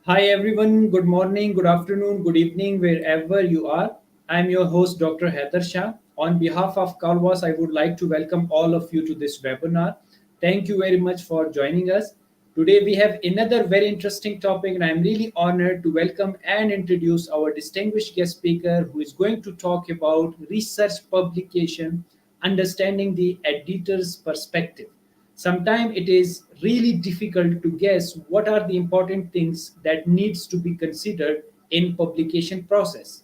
Hi everyone, good morning, good afternoon, good evening, wherever you are. I'm your host, Dr. Haider Shah. On behalf of Calvas, I would like to welcome all of you to this webinar. Thank you very much for joining us. Today we have another very interesting topic, and I'm really honored to welcome and introduce our distinguished guest speaker who is going to talk about research publication, understanding the editor's perspective. Sometimes it is really difficult to guess what are the important things that needs to be considered in publication process.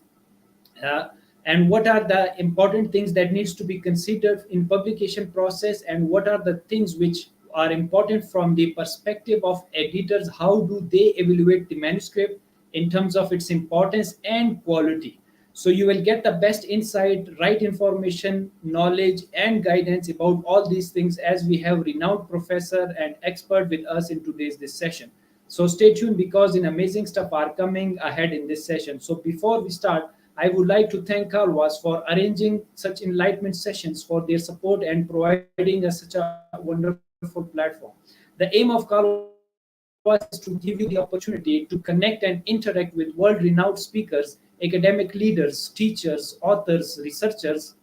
Uh, and what are the important things that needs to be considered in publication process, and what are the things which are important from the perspective of editors? How do they evaluate the manuscript in terms of its importance and quality? So you will get the best insight, right information, knowledge, and guidance about all these things, as we have renowned professor and expert with us in today's this session. So stay tuned, because in amazing stuff are coming ahead in this session. So before we start, I would like to thank Carvas for arranging such enlightenment sessions, for their support and providing us such a wonderful platform. The aim of Carvas is to give you the opportunity to connect and interact with world-renowned speakers, academic leaders, teachers, authors, researchers,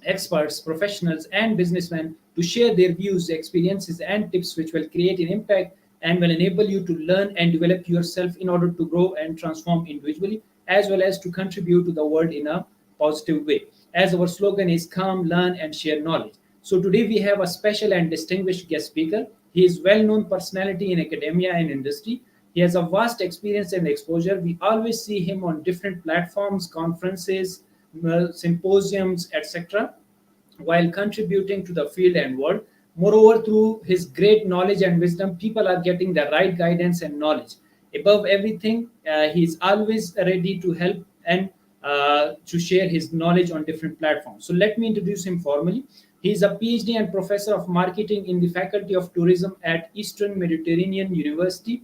experts, professionals, and businessmen to share their views, experiences, and tips which will create an impact and will enable you to learn and develop yourself in order to grow and transform individually, as well as to contribute to the world in a positive way. As our slogan is come, learn, and share knowledge. So today we have a special and distinguished guest speaker. He is well-known personality in academia and industry. He has a vast experience and exposure. We always see him on different platforms, conferences, symposiums, etc., while contributing to the field and world. Moreover, through his great knowledge and wisdom, people are getting the right guidance and knowledge. Above everything, he is always ready to help and to share his knowledge on different platforms. So let me introduce him formally. He is a PhD and professor of marketing in the Faculty of Tourism at Eastern Mediterranean University,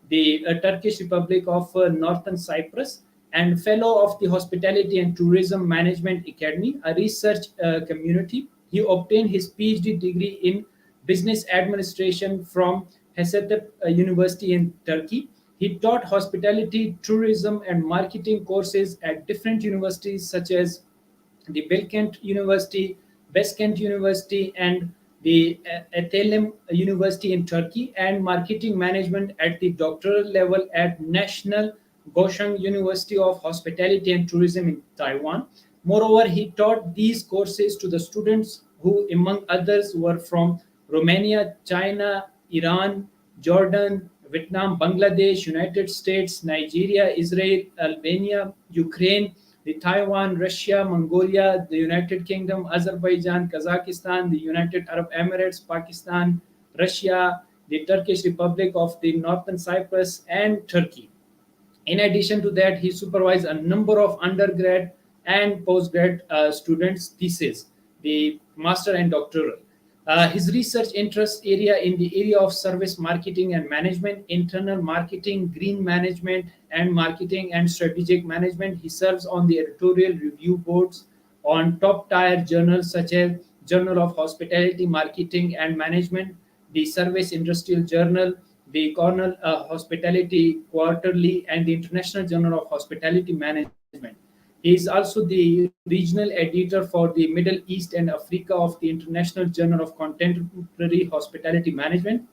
the Turkish Republic of Northern Cyprus, and fellow of the Hospitality and Tourism Management Academy, a research community. He obtained his PhD degree in business administration from Haider University in Turkey. He taught hospitality, tourism, and marketing courses at different universities such as the Bilkent University, Beskent University, and the Ethelim University in Turkey, and marketing management at the doctoral level at National Gosheng University of Hospitality and Tourism in Taiwan. Moreover, he taught these courses to the students who, among others, were from Romania, China, Iran, Jordan, Vietnam, Bangladesh, United States, Nigeria, Israel, Albania, Ukraine, the Taiwan, Russia, Mongolia, the United Kingdom, Azerbaijan, Kazakhstan, the United Arab Emirates, Pakistan, Russia, the Turkish Republic of the Northern Cyprus, and Turkey. In addition to that, he supervised a number of undergrad and postgrad students' theses, the master and doctoral. His research interest area in the area of service marketing and management, internal marketing, green management, and marketing and strategic management. He serves on the editorial review boards on top tier journals such as Journal of Hospitality Marketing and Management, the Service Industrial Journal, the Cornell Hospitality Quarterly, and the International Journal of Hospitality Management. He is also the regional editor for the Middle East and Africa of the International Journal of Contemporary Hospitality Management,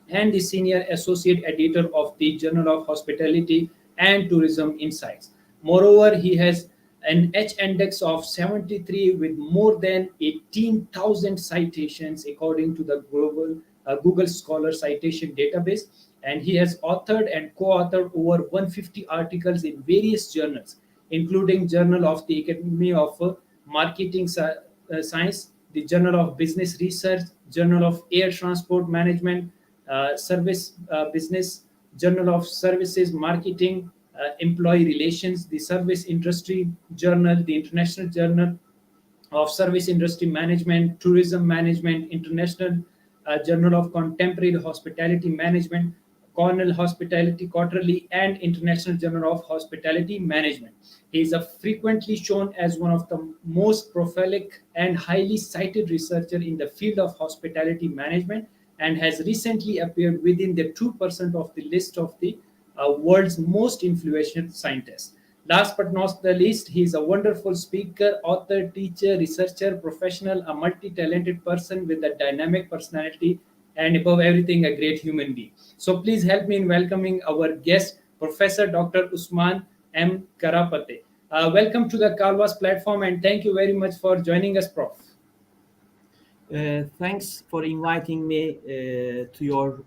and the senior associate editor of the Journal of Hospitality and Tourism Insights. Moreover, he has an H index of 73 with more than 18,000 citations according to the global Google Scholar citation database, and he has authored and co-authored over 150 articles in various journals, including Journal of the Academy of Marketing Science, the Journal of Business Research, Journal of Air Transport Management, Service Business, Journal of Services Marketing, Employee Relations, the Service Industry Journal, the International Journal of Service Industry Management, Tourism Management, International Journal of Contemporary Hospitality Management, Cornell Hospitality Quarterly, and International Journal of Hospitality Management. He is frequently shown as one of the most prolific and highly cited researcher in the field of hospitality management, and has recently appeared within the 2% of the list of the world's most influential scientist. Last but not the least, he is a wonderful speaker, author, teacher, researcher, professional, a multi talented person with a dynamic personality, and above everything, a great human being. So please help me in welcoming our guest, Professor Dr. Usman M. Karapate. Welcome to the Kalwas platform, and thank you very much for joining us, Prof. Thanks for inviting me to your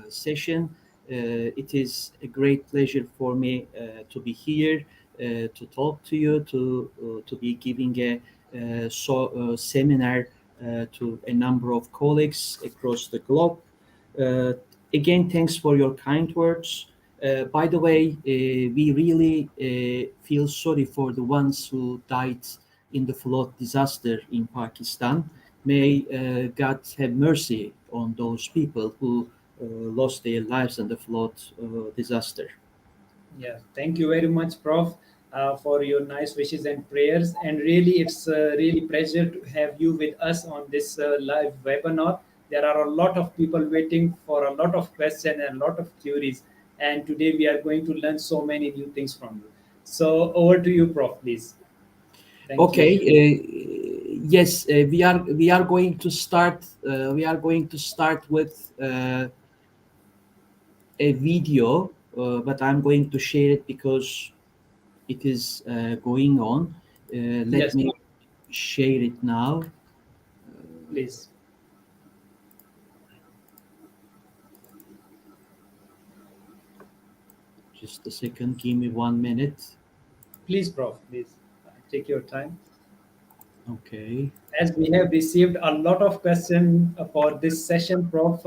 session. It is a great pleasure for me to be here, to talk to you, to be giving a seminar to a number of colleagues across the globe. Uh, Again, thanks for your kind words. By the way, we really feel sorry for the ones who died in the flood disaster in Pakistan. May God have mercy on those people who lost their lives in the flood disaster. Yeah, thank you very much, Prof, for your nice wishes and prayers. And really, it's really pleasure to have you with us on this live webinar. There are a lot of people waiting for a lot of questions and a lot of queries. And today we are going to learn so many new things from you. So over to you, Prof, please. Thank Okay. you. Yes, we are going to start. We are going to start with a video, but I'm going to share it because it is going on. Let Yes, me share it now. please. Just a second. Give me 1 minute. Please, Prof, please take your time. Okay. As we have received a lot of questions for this session, Prof.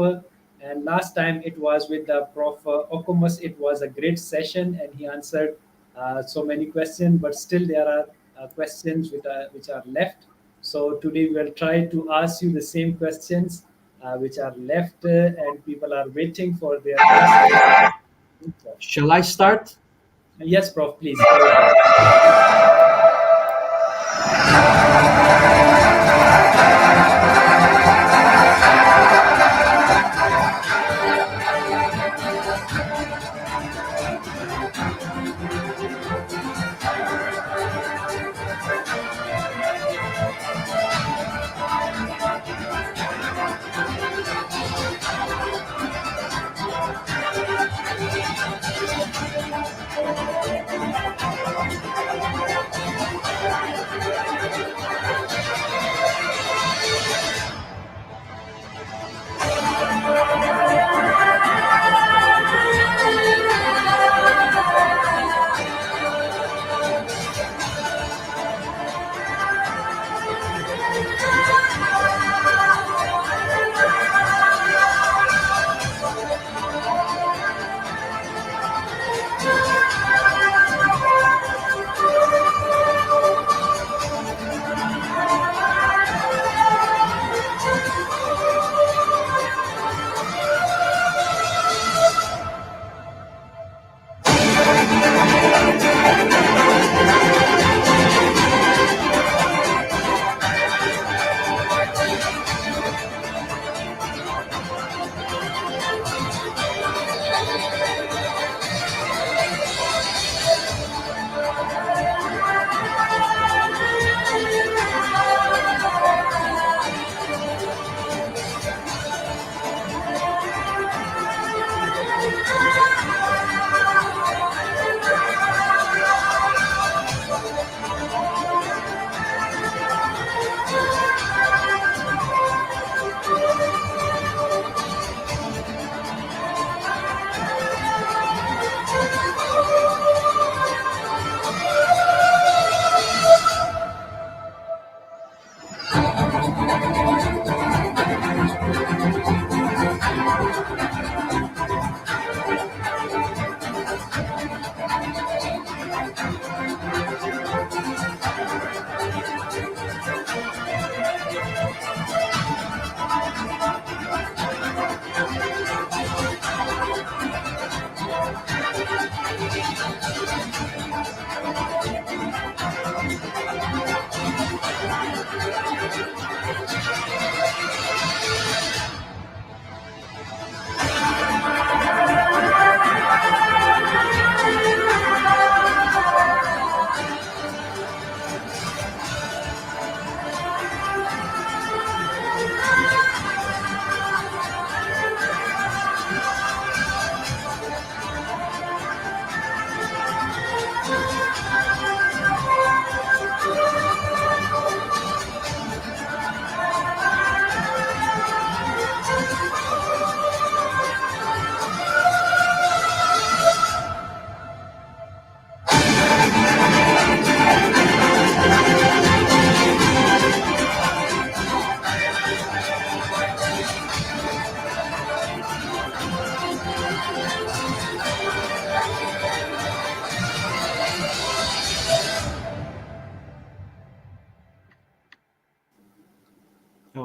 And last time it was with the Prof. Okumus. It was a great session, and he answered so many questions. But still, there are questions which are left. So today we'll try to ask you the same questions which are left, and people are waiting for their questions. Shall I start? Yes, Prof. Please go ahead.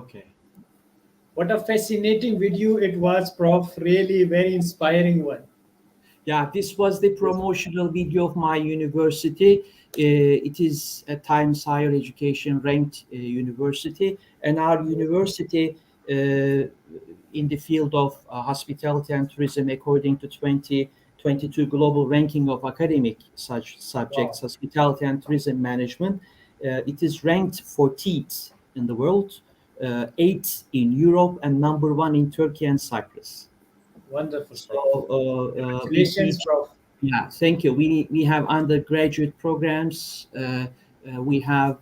Okay. What a fascinating video it was, Prof. Really very inspiring one. Yeah, this was the promotional video of my university. It is a Times Higher Education ranked university, and our university in the field of hospitality and tourism, according to 2022 global ranking of academic such subjects, Wow, hospitality and tourism management, it is ranked 14th in the world, 8th in Europe, and number one in Turkey and Cyprus. wonderful, So Prof. we Congratulations, teach. Prof. Yeah, thank you. We have undergraduate programs. We have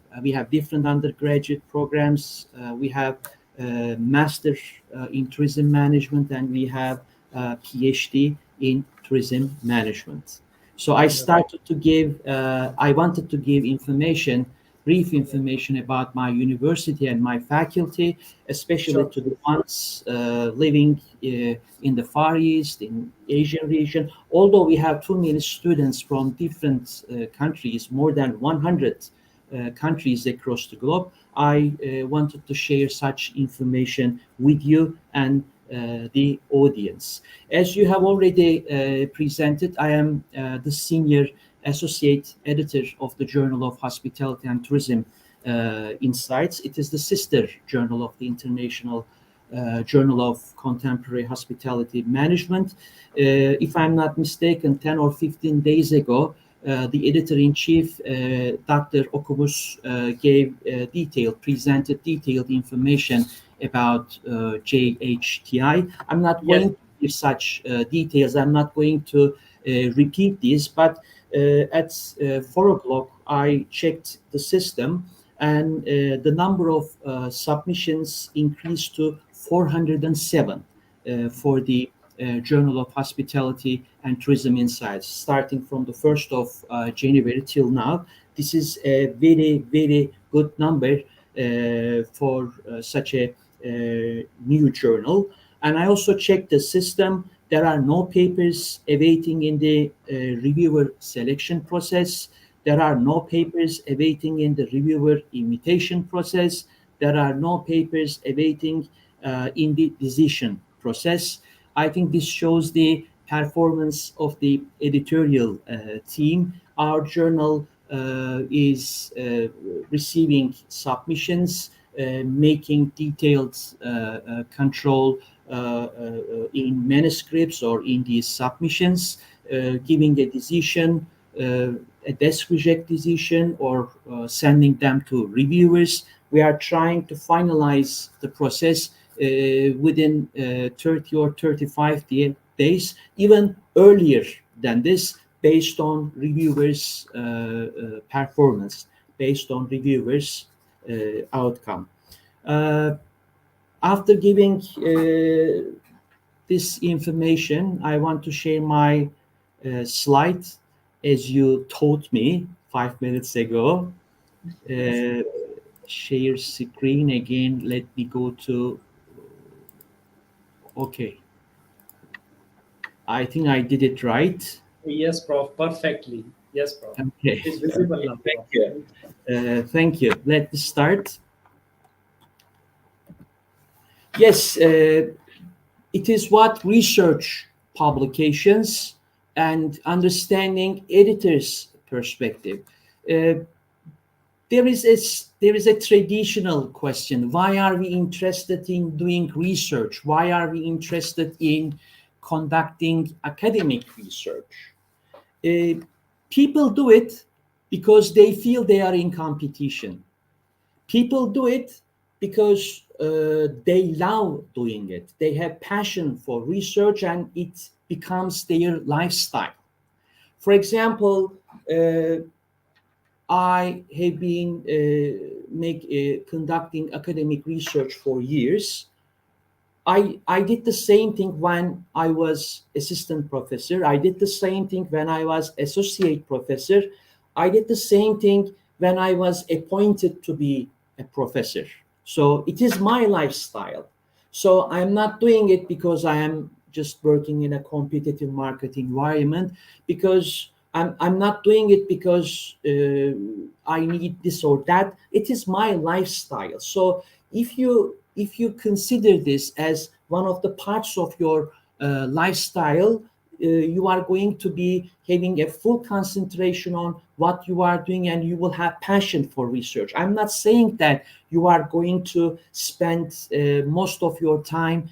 different undergraduate programs. We have master in tourism management, and we have PhD in tourism management. So I Wonderful. started to give. I wanted to give information, brief information about my university and my faculty, especially Sure, to the ones living in the Far East, in Asian region. Although we have too many students from different countries, more than 100 countries across the globe, I wanted to share such information with you and the audience. As you have already presented, I am the senior associate editor of the Journal of Hospitality and Tourism Insights. It is the sister journal of the International Journal of Contemporary Hospitality Management. If I'm not mistaken, 10 or 15 days ago, the editor-in-chief, Dr. Okumus, presented detailed information about JHTI. I'm not yes, going to give such details. I'm not going to repeat this, but at 4 o'clock, I checked the system, and the number of submissions increased to 407 for the Journal of Hospitality and Tourism Insights, starting from the 1st of January till now. This is a very, very good number for such a new journal. And I also checked the system. There are no papers awaiting in the reviewer selection process. There are no papers awaiting in the reviewer invitation process. There are no papers awaiting in the decision process. I think this shows the performance of the editorial team. Our journal is receiving submissions, making detailed control in manuscripts or in these submissions, giving a decision, a desk reject decision, or sending them to reviewers. We are trying to finalize the process within 30 or 35 days, even earlier than this, based on reviewers' performance, based on reviewers' outcome. Uh, After giving this information, I want to share my slide as you taught me 5 minutes ago. yes, Uh, Share screen again. Let me go to, okay. I think I did it right. yes, Prof. Perfectly. Yes, Prof. Okay. It's visible Okay. now, Thank Prof. you. Thank you. Thank you. Let's start. Yes, it is what research publications and understanding editors' perspective. Uh, there is a traditional question: why are we interested in doing research? Why are we interested in conducting academic research? Uh, People do it because they feel they are in competition. People do it because they love doing it. They have passion for research, and it becomes their lifestyle. For example, I have been conducting academic research for years. I did the same thing when I was assistant professor. I did the same thing when I was associate professor. I did the same thing when I was appointed to be a professor. So it is my lifestyle. So I'm not doing it because I am just working in a competitive market environment, because I'm not doing it because I need this or that. It is my lifestyle. So if you if you consider this as one of the parts of your lifestyle, you are going to be having a full concentration on what you are doing, and you will have passion for research. I'm not saying that you are going to spend most of your time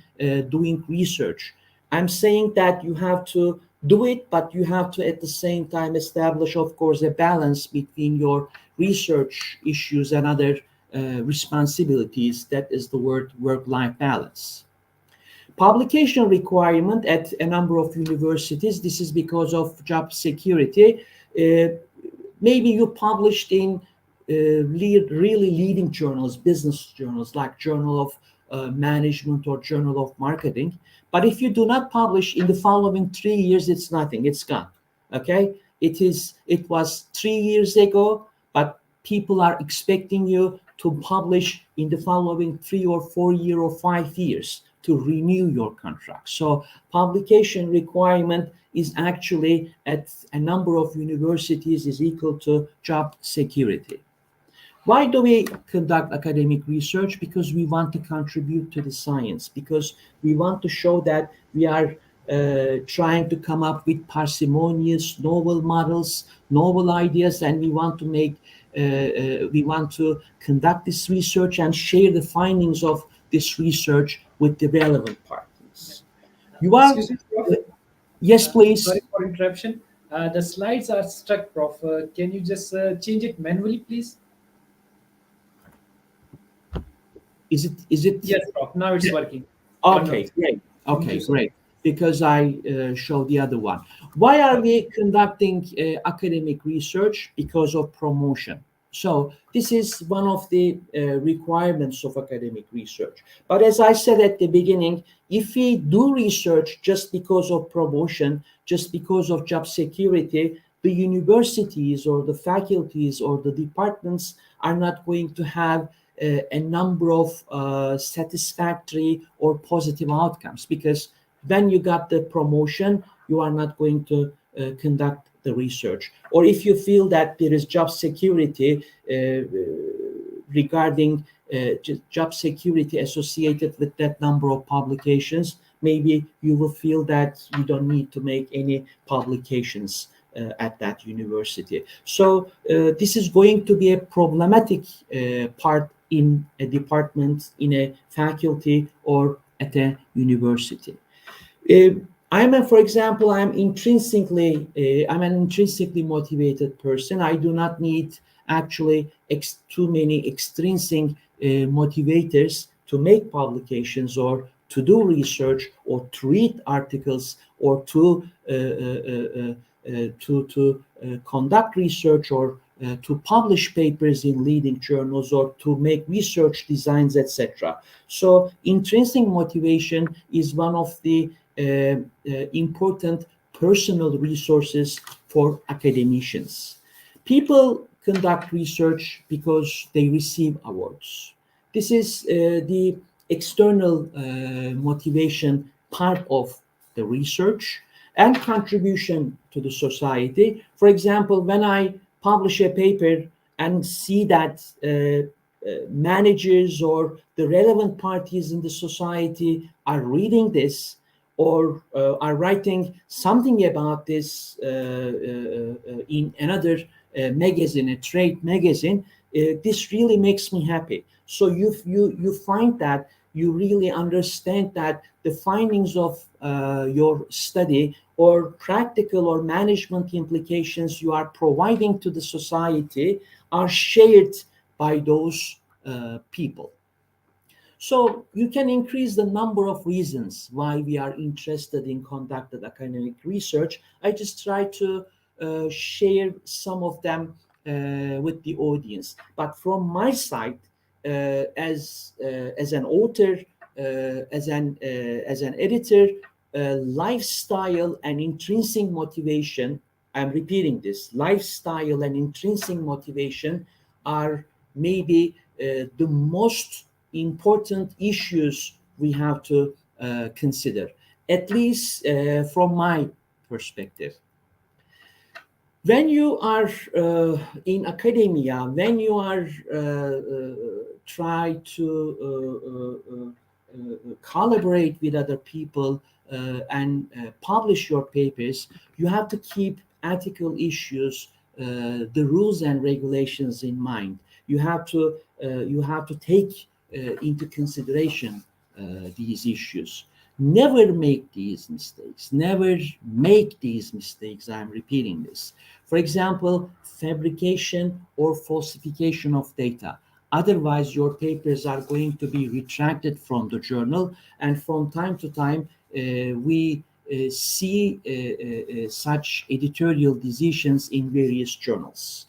doing research. I'm saying that you have to do it, but you have to at the same time establish, of course, a balance between your research issues and other responsibilities. That is the word work-life balance. Publication requirement at a number of universities. This is because of job security. Maybe you published in really leading journals, business journals like Journal of Management or Journal of Marketing. But if you do not publish in the following 3 years, it's nothing. It's gone. Okay. It was 3 years ago, but people are expecting you to publish in the following 3 or 4 years or 5 years to renew your contract. So publication requirement is actually at a number of universities is equal to job security. Why do we conduct academic research? Because we want to contribute to the science, because we want to show that we are trying to come up with parsimonious, novel models, novel ideas, and we want to conduct this research and share the findings of this research with the relevant parties. You are, Excuse me, Prof. yes, Sorry please. for interruption. The slides are stuck, Prof. Can you just change it manually, please? Is it Yes, Prof. Now it's working. okay? Wonderful. Great. Thank you Okay, so much. great. Because I showed the other one. Why are we conducting academic research? Because of promotion. So this is one of the requirements of academic research. But as I said at the beginning, if we do research just because of promotion, just because of job security, the universities or the faculties or the departments are not going to have a number of satisfactory or positive outcomes, because when you got the promotion, you are not going to conduct the research. Or if you feel that there is job security regarding job security associated with that number of publications, maybe you will feel that you don't need to make any publications at that university. So this is going to be a problematic part in a department, in a faculty, or at a university. For example, I'm an intrinsically motivated person. I do not need actually too many extrinsic motivators to make publications or to do research or to read articles or to conduct research or to publish papers in leading journals or to make research designs, etc. So intrinsic motivation is one of the important personal resources for academicians. People conduct research because they receive awards. This is the external motivation part of the research and contribution to the society. For example, when I publish a paper and see that managers or the relevant parties in the society are reading this or are writing something about this in another magazine, a trade magazine, this really makes me happy. So you find that you really understand that the findings of your study or practical or management implications you are providing to the society are shared by those people. So you can increase the number of reasons why we are interested in conducted academic research. I just try to share some of them with the audience. But from my side, as an author, as an editor, lifestyle and intrinsic motivation. I'm repeating this: lifestyle and intrinsic motivation are maybe the most important issues we have to consider, at least from my perspective. When you are in academia, when you are try to collaborate with other people and publish your papers, you have to keep ethical issues, the rules and regulations in mind. You have to take into consideration these issues. Never make these mistakes. Never make these mistakes. I'm repeating this. For example, fabrication or falsification of data. Otherwise, your papers are going to be retracted from the journal, and from time to time, we see such editorial decisions in various journals.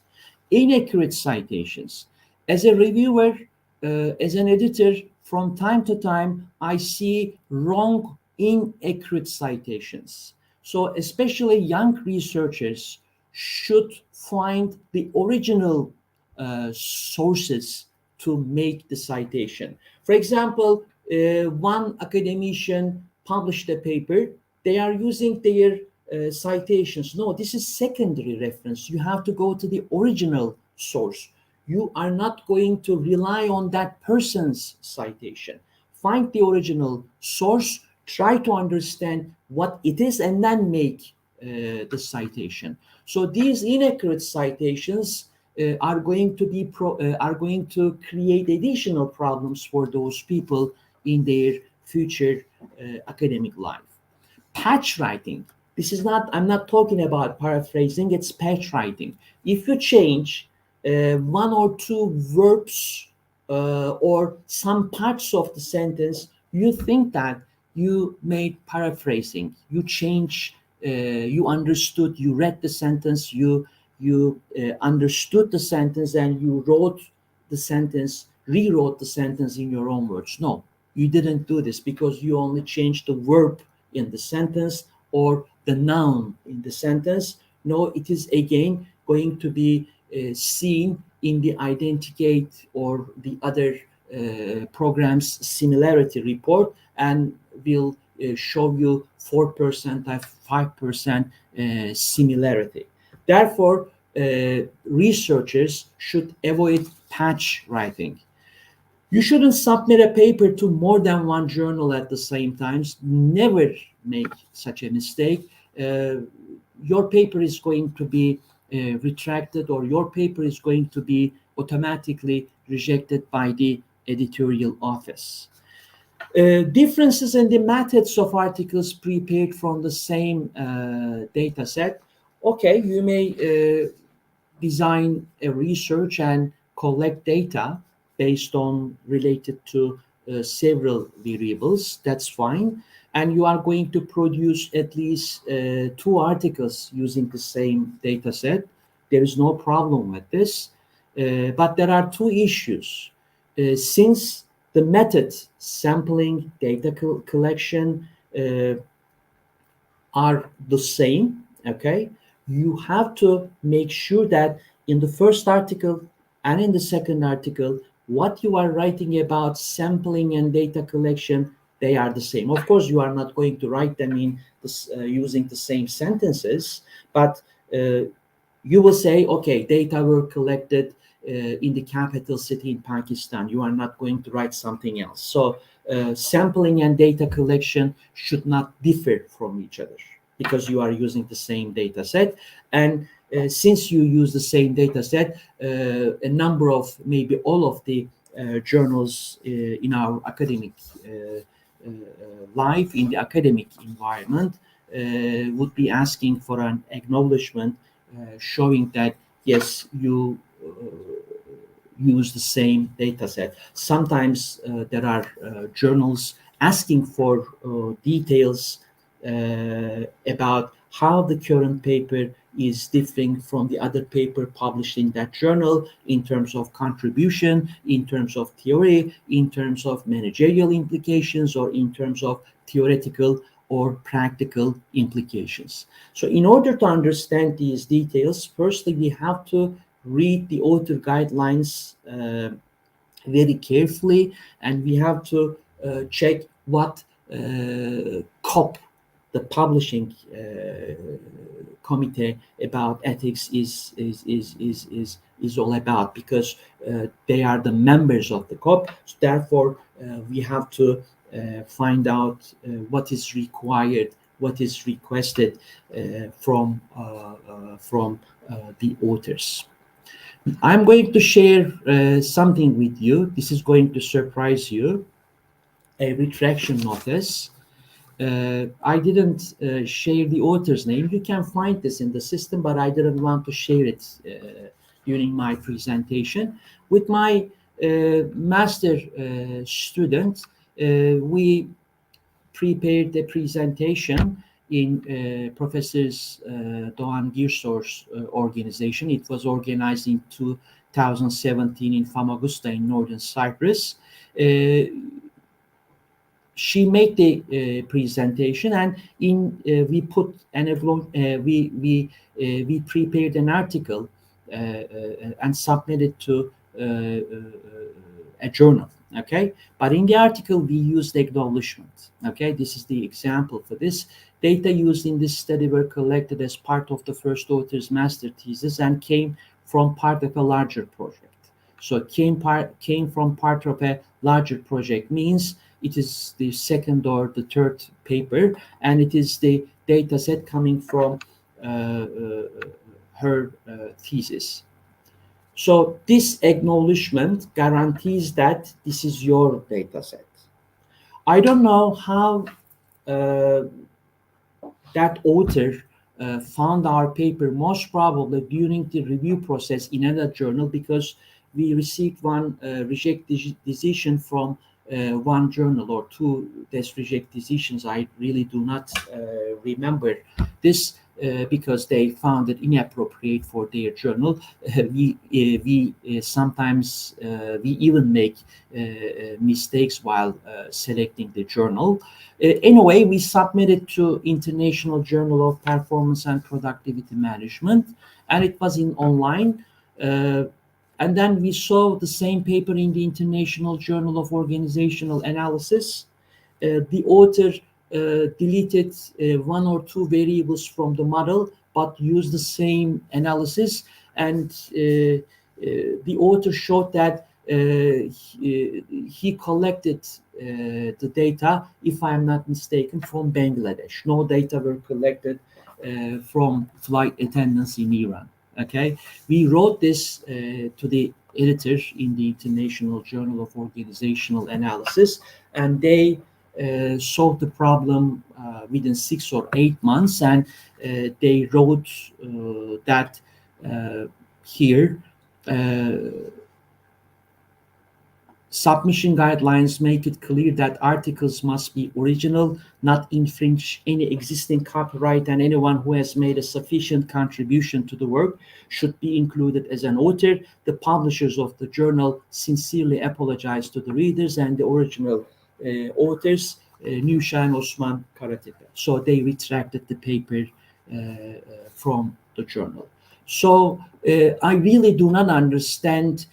Inaccurate citations. As a reviewer, as an editor, from time to time, I see wrong, inaccurate citations. So, especially young researchers should find the original sources to make the citation. For example, one academician published a paper, they are using their citations. No, this is secondary reference. You have to go to the original source. You are not going to rely on that person's citation. Find the original source, try to understand what it is, and then make the citation. So these inaccurate citations are going to create additional problems for those people in their future academic life. Patch writing. This is not, I'm not talking about paraphrasing, it's patch writing. If you change one or two verbs or some parts of the sentence, you think that you made paraphrasing. You change, you understood, you read the sentence, you understood the sentence, and you wrote the sentence, rewrote the sentence in your own words. No, you didn't do this because you only changed the verb in the sentence or the noun in the sentence. No, it is again going to be seen in the identicate or the other program's similarity report, and will show you 4% and 5% similarity. Therefore, researchers should avoid patch writing. You shouldn't submit a paper to more than one journal at the same time. Never make such a mistake. Your paper is going to be retracted, or your paper is going to be automatically rejected by the editorial office. Differences in the methods of articles prepared from the same data set. Okay, you may design a research and collect data based on related to several variables. That's fine. And you are going to produce at least two articles using the same data set. There is no problem with this. But there are two issues. Since the method, sampling, data collection, are the same, okay, you have to make sure that in the first article and in the second article, what you are writing about sampling and data collection, they are the same. Of course, you are not going to write them in this, using the same sentences, but you will say, okay, data were collected in the capital city in Pakistan. You are not going to write something else. So sampling and data collection should not differ from each other because you are using the same data set. And since you use the same data set, a number of, maybe all of the journals in our academic life, in the academic environment, would be asking for an acknowledgement showing that, yes, you use the same data set. Sometimes there are journals asking for details about how the current paper is differing from the other paper published in that journal in terms of contribution, in terms of theory, in terms of managerial implications, or in terms of theoretical or practical implications. So in order to understand these details, firstly, we have to read the author guidelines very carefully, and we have to check what COP, the publishing committee about ethics is all about, because they are the members of the COP. So therefore, we have to find out what is required, what is requested from the authors. I'm going to share something with you. This is going to surprise you. A retraction notice. I didn't share the author's name. You can find this in the system, but I didn't want to share it during my presentation. With my master student, we prepared a presentation in Professor Doğan Girsor's organization. It was organized in 2017 in Famagusta in northern Cyprus. She made the presentation, and we put an we prepared an article and submitted to a journal. Okay, but in the article we used acknowledgement. Okay, this is the example for this. Data used in this study were collected as part of the first author's master thesis and came from part of a larger project. So came from part of a larger project means it is the second or the third paper, and it is the data set coming from her thesis. So this acknowledgement guarantees that this is your data set. I don't know how that author found our paper, most probably during the review process in another journal, because we received one reject decision from one journal, or two test reject decisions. I really do not remember this because they found it inappropriate for their journal. We sometimes we even make mistakes while selecting the journal. Anyway, we submitted to International Journal of Performance and Productivity Management, and it was in online. And then we saw the same paper in the International Journal of Organizational Analysis. The author deleted one or two variables from the model, but used the same analysis. And the author showed that he collected the data, if I'm not mistaken, from Bangladesh. No data were collected from flight attendants in Iran. Okay, we wrote this to the editor in the International Journal of Organizational Analysis, and they solved the problem within 6 or 8 months, and they wrote that here. Submission guidelines make it clear that articles must be original, not infringe any existing copyright, and anyone who has made a sufficient contribution to the work should be included as an author. The publishers of the journal sincerely apologize to the readers and the original authors, Shah and OSMAN KARATEPE. So they retracted the paper from the journal. So I really do not understand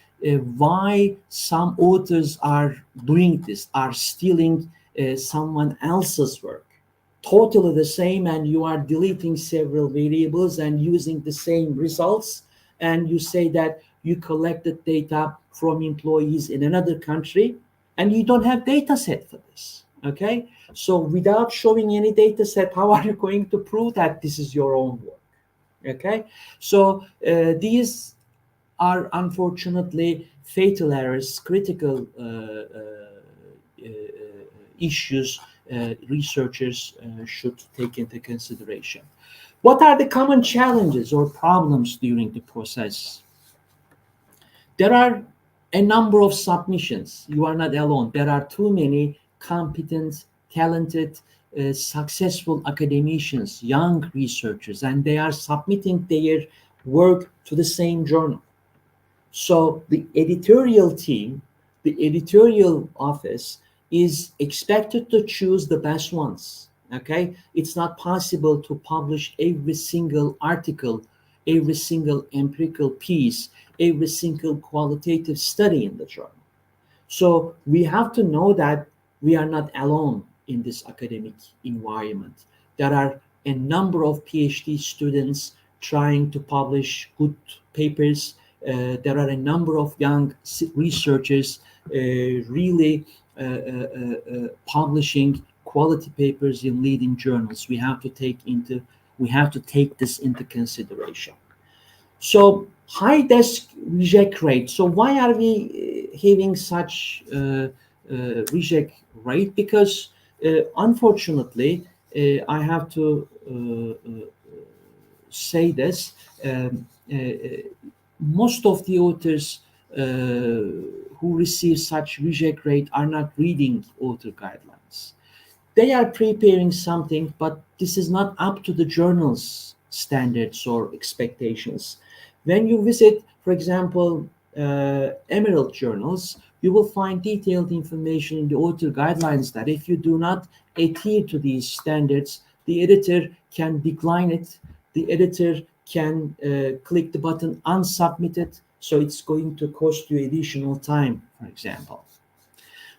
why some authors are doing this, are stealing someone else's work. Totally the same, and you are deleting several variables and using the same results, and you say that you collected data from employees in another country, and you don't have data set for this. Okay, so without showing any data set, how are you going to prove that this is your own work? Okay, so these are unfortunately fatal errors, critical issues researchers should take into consideration. What are the common challenges or problems during the process? There are a number of submissions. You are not alone. There are too many competent, talented, successful academicians, young researchers, and they are submitting their work to the same journal. So the editorial team, the editorial office is expected to choose the best ones. Okay, it's not possible to publish every single article, every single empirical piece, every single qualitative study in the journal. So we have to know that we are not alone in this academic environment. There are a number of PhD students trying to publish good papers. There are a number of young researchers really publishing quality papers in leading journals. We have to take this into consideration. So high desk reject rate. So why are we having such reject rate? Because unfortunately, I have to say this. Most of the authors who receive such reject rate are not reading author guidelines. They are preparing something, but this is not up to the journal's standards or expectations. When you visit, for example, Emerald journals, you will find detailed information in the author guidelines that if you do not adhere to these standards, the editor can decline it. The editor can click the button unsubmit it, so it's going to cost you additional time, for example.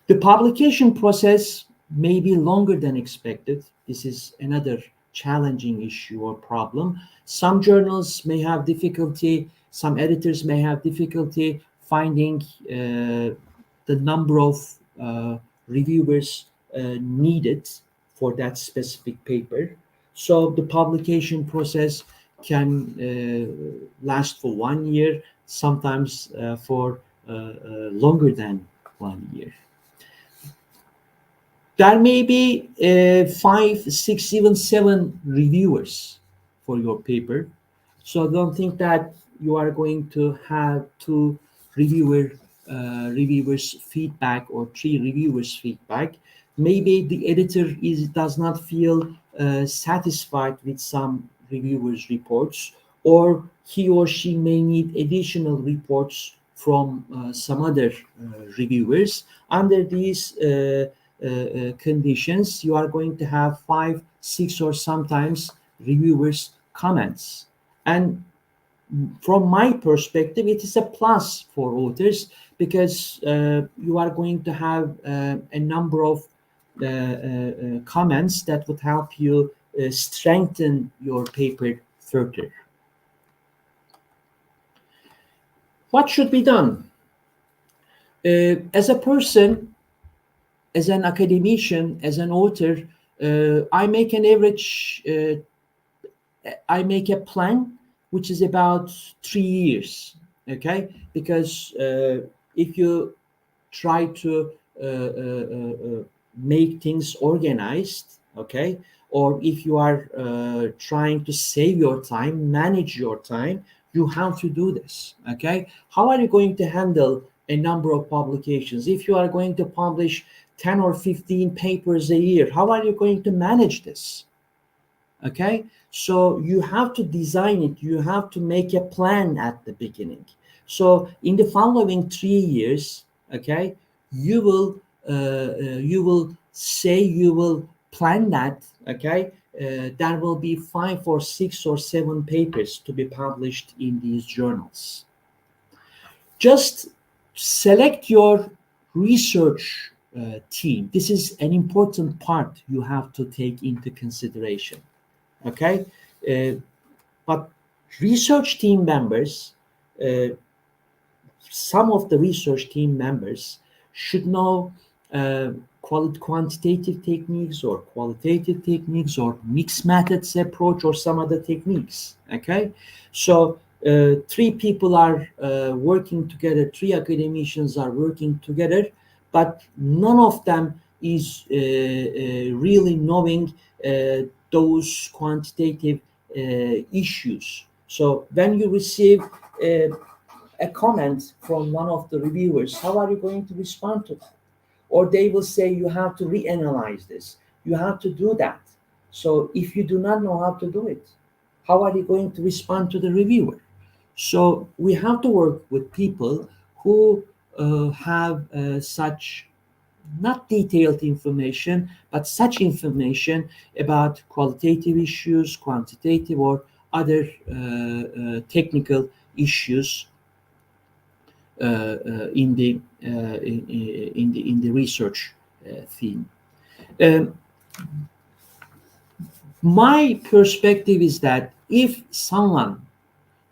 The publication process may be longer than expected. This is another challenging issue or problem. Some journals may have difficulty, some editors may have difficulty finding the number of reviewers needed for that specific paper. So the publication process can last for 1 year, sometimes for longer than 1 year. There may be 5, 6, even 7 reviewers for your paper. So don't think that you are going to have 2 reviewers feedback or 3 reviewers feedback. Maybe the editor does not feel satisfied with some reviewers reports, or he or she may need additional reports from some other reviewers. Under these conditions, you are going to have 5, 6, or sometimes reviewers comments. And from my perspective, it is a plus for authors, because you are going to have a number of comments that would help you strengthen your paper further. What should be done? As a person, as an academician, as an author, I make an average, I make a plan which is about 3 years, okay? Because if you try to make things organized, okay, or if you are trying to save your time, manage your time, you have to do this, okay? How are you going to handle a number of publications? If you are going to publish 10 or 15 papers a year, how are you going to manage this? Okay, so you have to design it, you have to make a plan at the beginning. So in the following 3 years, okay, you will say, you will plan that, okay, there will be 5 or 6 or 7 papers to be published in these journals. Just select your research team. This is an important part you have to take into consideration. Okay, but research team members, some of the research team members should know quantitative techniques or qualitative techniques or mixed methods approach or some other techniques. Okay, so 3 people are working together, 3 academicians are working together, but none of them is really knowing those quantitative issues. So when you receive a comment from one of the reviewers, how are you going to respond to that? Or they will say, you have to reanalyze this, you have to do that. So if you do not know how to do it, how are you going to respond to the reviewer? So we have to work with people who have such, not detailed information, but such information about qualitative issues, quantitative, or other technical issues in the research theme. Um, My perspective is that if someone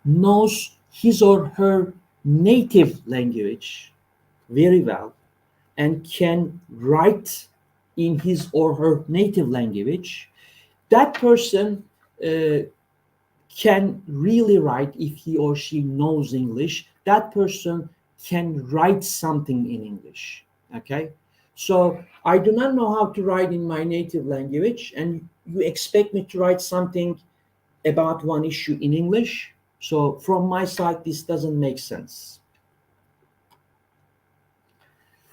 knows his or her native language very well and can write in his or her native language, that person uh, can really write. If he or she knows English, that person can write something in English. Okay? So I do not know how to write in my native language, and you expect me to write something about one issue in English. So from my side, this doesn't make sense.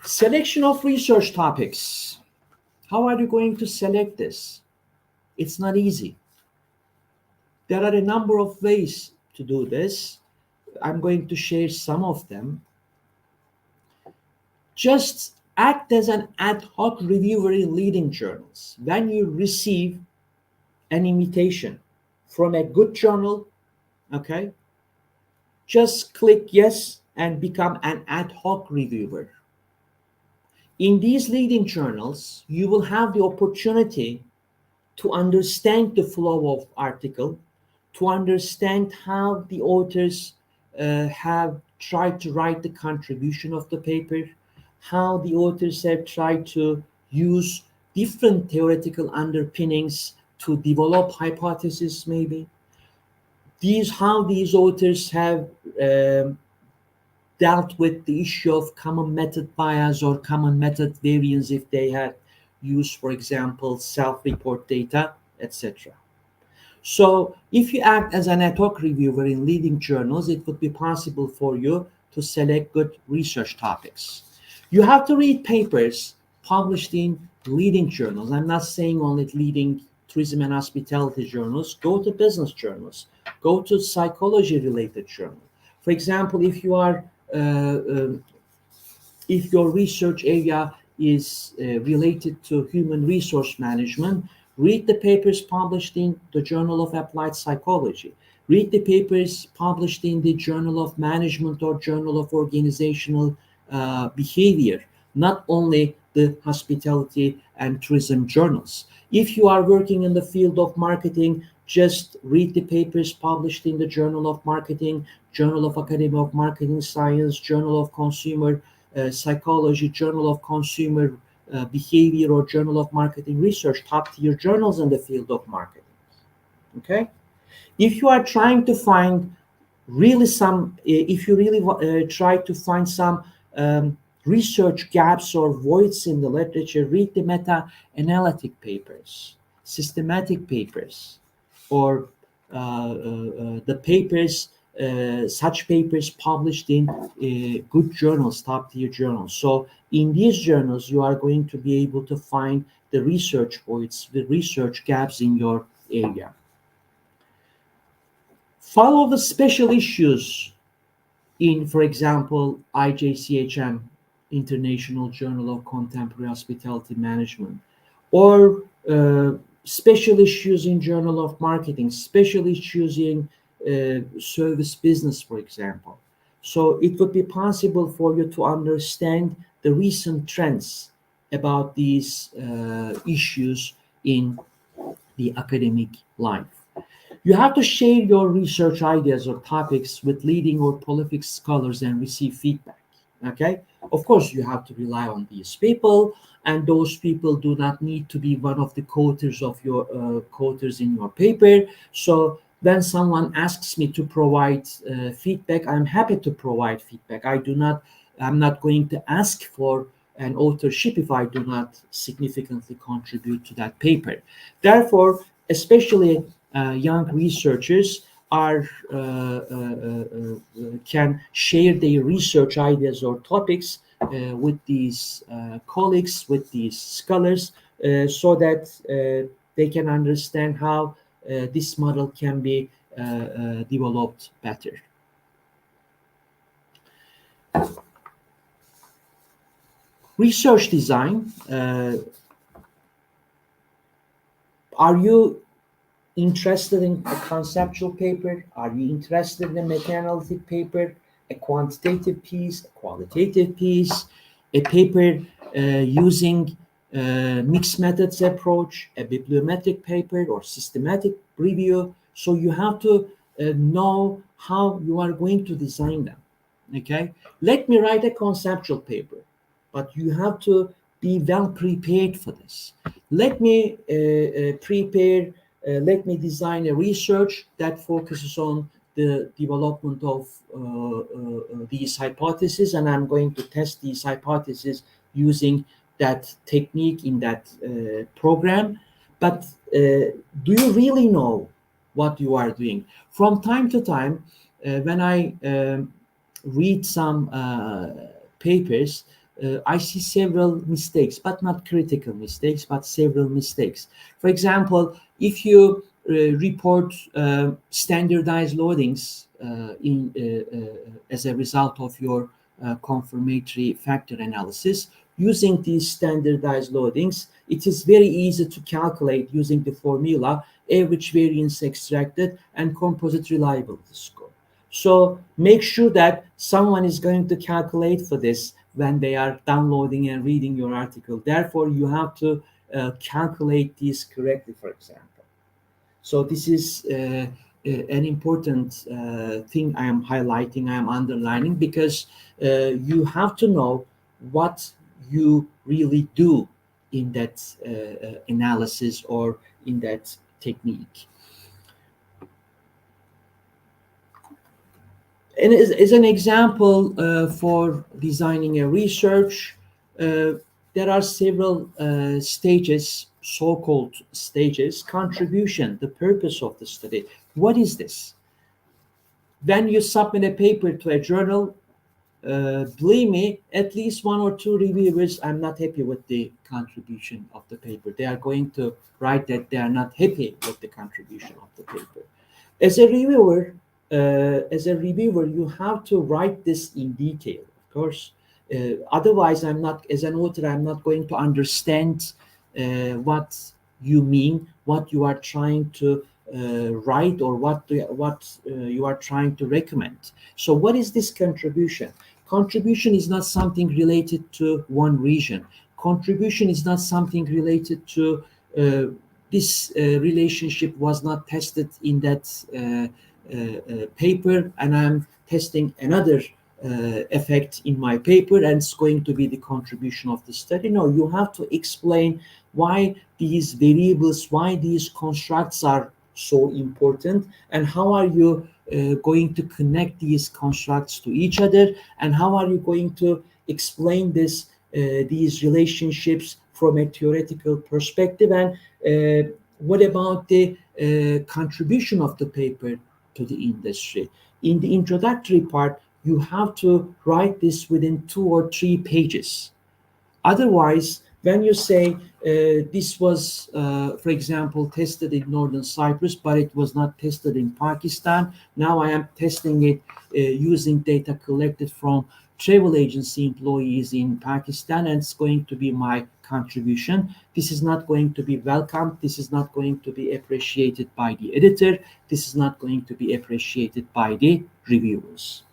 Selection of research topics. How are you going to select this? It's not easy. There are a number of ways to do this. I'm going to share some of them. Just act as an ad hoc reviewer in leading journals. When you receive an invitation from a good journal, okay, just click yes and become an ad hoc reviewer. In these leading journals, you will have the opportunity to understand the flow of article, to understand how the authors have tried to write the contribution of the paper, how the authors have tried to use different theoretical underpinnings to develop hypotheses, maybe. These how these authors have dealt with the issue of common method bias or common method variance if they had used, for example, self-report data, etc. So if you act as an ad hoc reviewer in leading journals, it would be possible for you to select good research topics. You have to read papers published in leading journals. I'm not saying only leading tourism and hospitality journals. Go to business journals. Go to psychology-related journals. For example, uh, uh, if your research area is related to human resource management, read the papers published in the Journal of Applied Psychology. Read the papers published in the Journal of Management or Journal of Organizational Behavior, not only the hospitality and tourism journals. If you are working in the field of marketing, just read the papers published in the Journal of Marketing, Journal of Academy of Marketing Science, Journal of Consumer Psychology, Journal of Consumer Behavior, or Journal of Marketing Research, top tier journals in the field of marketing. Okay? If you are trying to find really if you really try to find some research gaps or voids in the literature, read the meta-analytic papers, systematic papers, or the papers, such papers published in good journals, top tier journals. So in these journals, you are going to be able to find the research voids, the research gaps in your area. Follow the special issues in, for example, IJCHM, International Journal of Contemporary Hospitality Management, or special issues in Journal of Marketing, special issues in service business, for example. So it would be possible for you to understand the recent trends about these issues in the academic life. You have to share your research ideas or topics with leading or prolific scholars and receive feedback. Okay? Of course, you have to rely on these people, and those people do not need to be one of the co-authors of your co-authors in your paper. So when someone asks me to provide feedback, I'm happy to provide feedback. I'm not going to ask for an authorship if I do not significantly contribute to that paper. Therefore, especially young researchers can share their research ideas or topics with these colleagues, with these scholars, so that they can understand how this model can be developed better. Research design. Are you interested in a conceptual paper? Are you interested in a meta-analytic paper, a quantitative piece, a qualitative piece, a paper using mixed methods approach, a bibliometric paper, or systematic review. So you have to know how you are going to design them. Okay, let me write a conceptual paper, but you have to be well prepared for this. Let me let me design a research that focuses on the development of these hypotheses, and I'm going to test these hypotheses using that technique in that program. But do you really know what you are doing? From time to time, when I read some papers, I see several mistakes, but not critical mistakes, but several mistakes. For example, if you report standardized loadings as a result of your confirmatory factor analysis, using these standardized loadings, it is very easy to calculate using the formula average variance extracted and composite reliability score. So make sure that someone is going to calculate for this when they are downloading and reading your article. Therefore, you have to calculate these correctly, for example. So this is an important thing I am highlighting, I am underlining, because you have to know what you really do in that analysis or in that technique. And as an example for designing a research, there are several stages, so-called stages. Contribution, the purpose of the study. What is this? When you submit a paper to a journal, believe me, at least one or two reviewers are not happy with the contribution of the paper. They are going to write that they are not happy with the contribution of the paper. As a reviewer, you have to write this in detail, of course. Otherwise, I'm not, as an author, I'm not going to understand what you mean, what you are trying to write, or what you are trying to recommend. So what is this contribution? Contribution is not something related to one region. Contribution is not something related to this relationship was not tested in that paper, and I'm testing another effect in my paper, and it's going to be the contribution of the study. No, you have to explain why these variables, why these constructs are so important, and how are you going to connect these constructs to each other, and how are you going to explain these relationships from a theoretical perspective, and what about the contribution of the paper to the industry. In the introductory part, you have to write this within 2 or 3 pages. Otherwise, when you say this was, for example, tested in northern Cyprus, but it was not tested in Pakistan, now I am testing it using data collected from travel agency employees in Pakistan, and it's going to be my contribution. This is not going to be welcomed. This is not going to be appreciated by the editor. This is not going to be appreciated by the reviewers.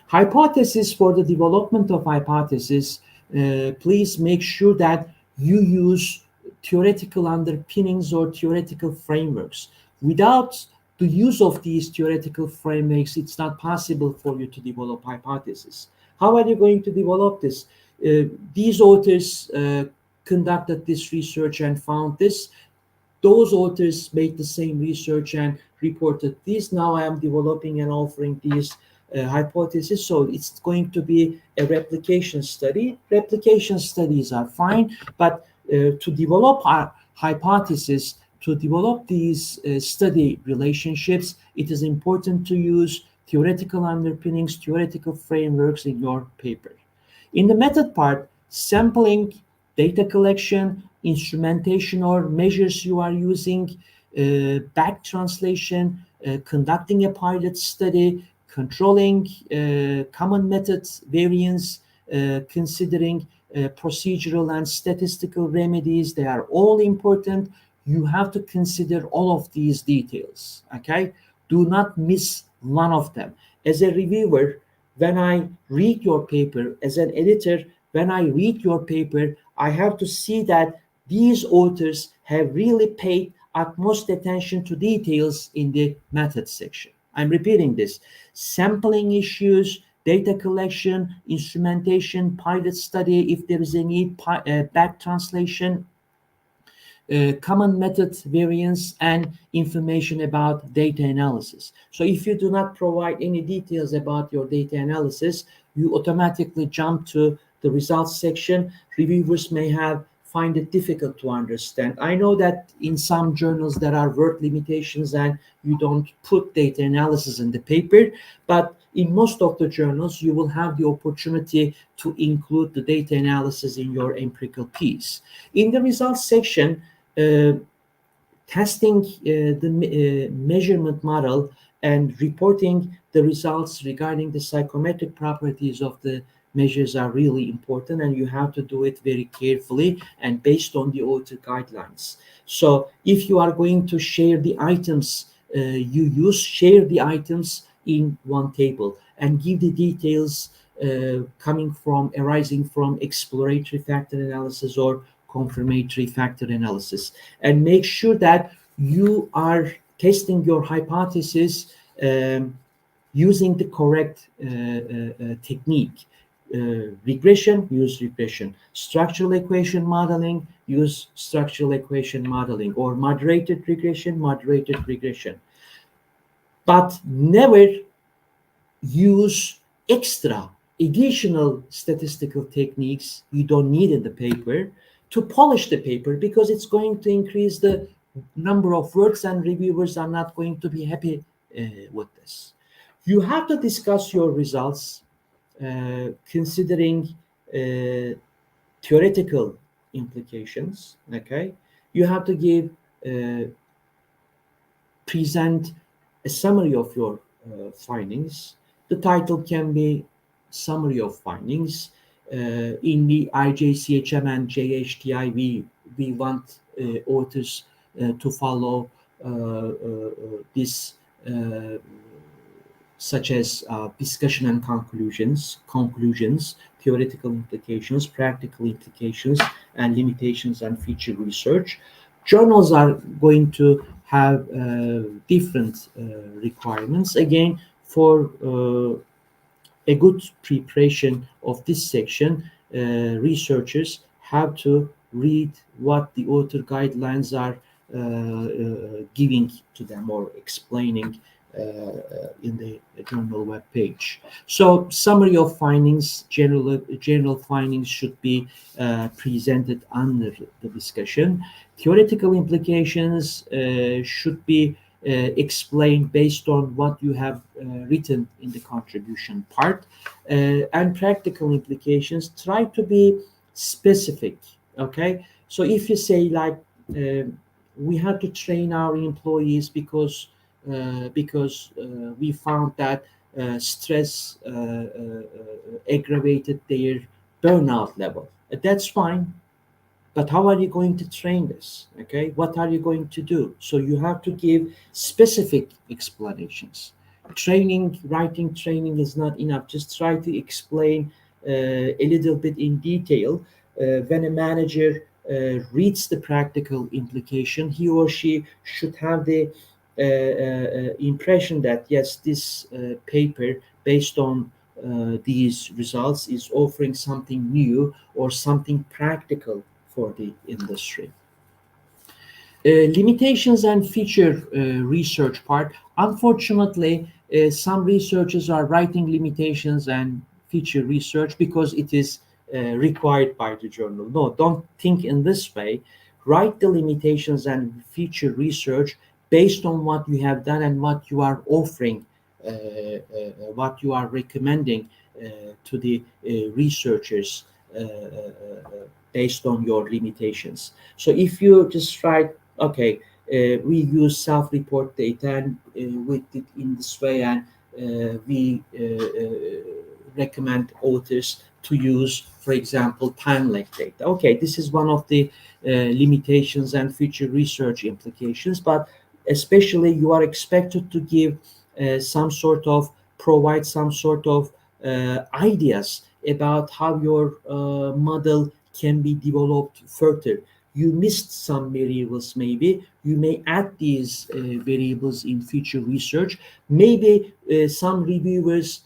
Hypothesis. For the development of hypothesis, please make sure that you use theoretical underpinnings or theoretical frameworks. Without the use of these theoretical frameworks, it's not possible for you to develop hypotheses. How are you going to develop this? These authors conducted this research and found this. Those authors made the same research and reported this. Now I am developing and offering these hypotheses. So it's going to be a replication study. Replication studies are fine, but to develop our hypothesis, to develop these study relationships, it is important to use theoretical underpinnings, theoretical frameworks in your paper. In the method part, sampling, data collection, instrumentation or measures you are using, back translation, conducting a pilot study, controlling common methods variance, considering procedural and statistical remedies. They are all important. You have to consider all of these details, okay? Do not miss one of them. As a reviewer, when I read your paper, as an editor, when I read your paper, I have to see that these authors have really paid utmost attention to details in the method section. I'm repeating this. Sampling issues, data collection, instrumentation, pilot study, if there is a need, back translation, common method variants, and information about data analysis. So if you do not provide any details about your data analysis, you automatically jump to the results section. Reviewers may have find it difficult to understand. I know that in some journals there are word limitations and you don't put data analysis in the paper, but in most of the journals you will have the opportunity to include the data analysis in your empirical piece. In the results section, uh, testing the measurement model and reporting the results regarding the psychometric properties of the measures are really important, and you have to do it very carefully and based on the author guidelines. So if you are going to share the items, you use share the items in one table and give the details arising from exploratory factor analysis or confirmatory factor analysis, and make sure that you are testing your hypothesis using the correct technique. Regression, use regression. Structural equation modeling, use structural equation modeling, or moderated regression. But never use extra additional statistical techniques you don't need in the paper to polish the paper, because it's going to increase the number of words and reviewers are not going to be happy with this. You have to discuss your results considering theoretical implications. Okay, you have to give present a summary of your findings. The title can be summary of findings. In the IJCHM and JHTI, we want authors to follow this, such as discussion and conclusions, theoretical implications, practical implications, and limitations and feature research. Journals are going to have different requirements. Again, for a good preparation of this section, researchers have to read what the author guidelines are giving to them or explaining in the journal web page. So summary of findings, general findings should be presented under the discussion. Theoretical implications should be explained based on what you have written in the contribution part. And practical implications, try to be specific. Okay, so if you say like we have to train our employees because we found that stress aggravated their burnout level. That's fine, but how are you going to train this? Okay, what are you going to do? So you have to give specific explanations. Writing training is not enough. Just try to explain a little bit in detail. When a manager reads the practical implication, he or she should have the impression that yes, this paper based on these results is offering something new or something practical for the industry. Limitations and feature research part. Unfortunately, some researchers are writing limitations and feature research because it is required by the journal. No, don't think in this way. Write the limitations and feature research based on what you have done and what you are offering, what you are recommending to the researchers based on your limitations. So if you just write, okay, we use self-report data and we did in this way, and we recommend authors to use, for example, time lag data. Okay, this is one of the limitations and future research implications, but especially you are expected to give provide some sort of ideas about how your model can be developed further. You missed some variables, maybe you may add these variables in future research. Maybe some reviewers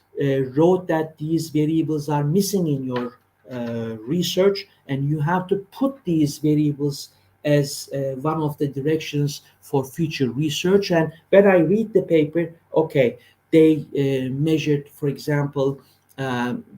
wrote that these variables are missing in your research, and you have to put these variables as one of the directions for future research. And when I read the paper, okay, they measured, for example,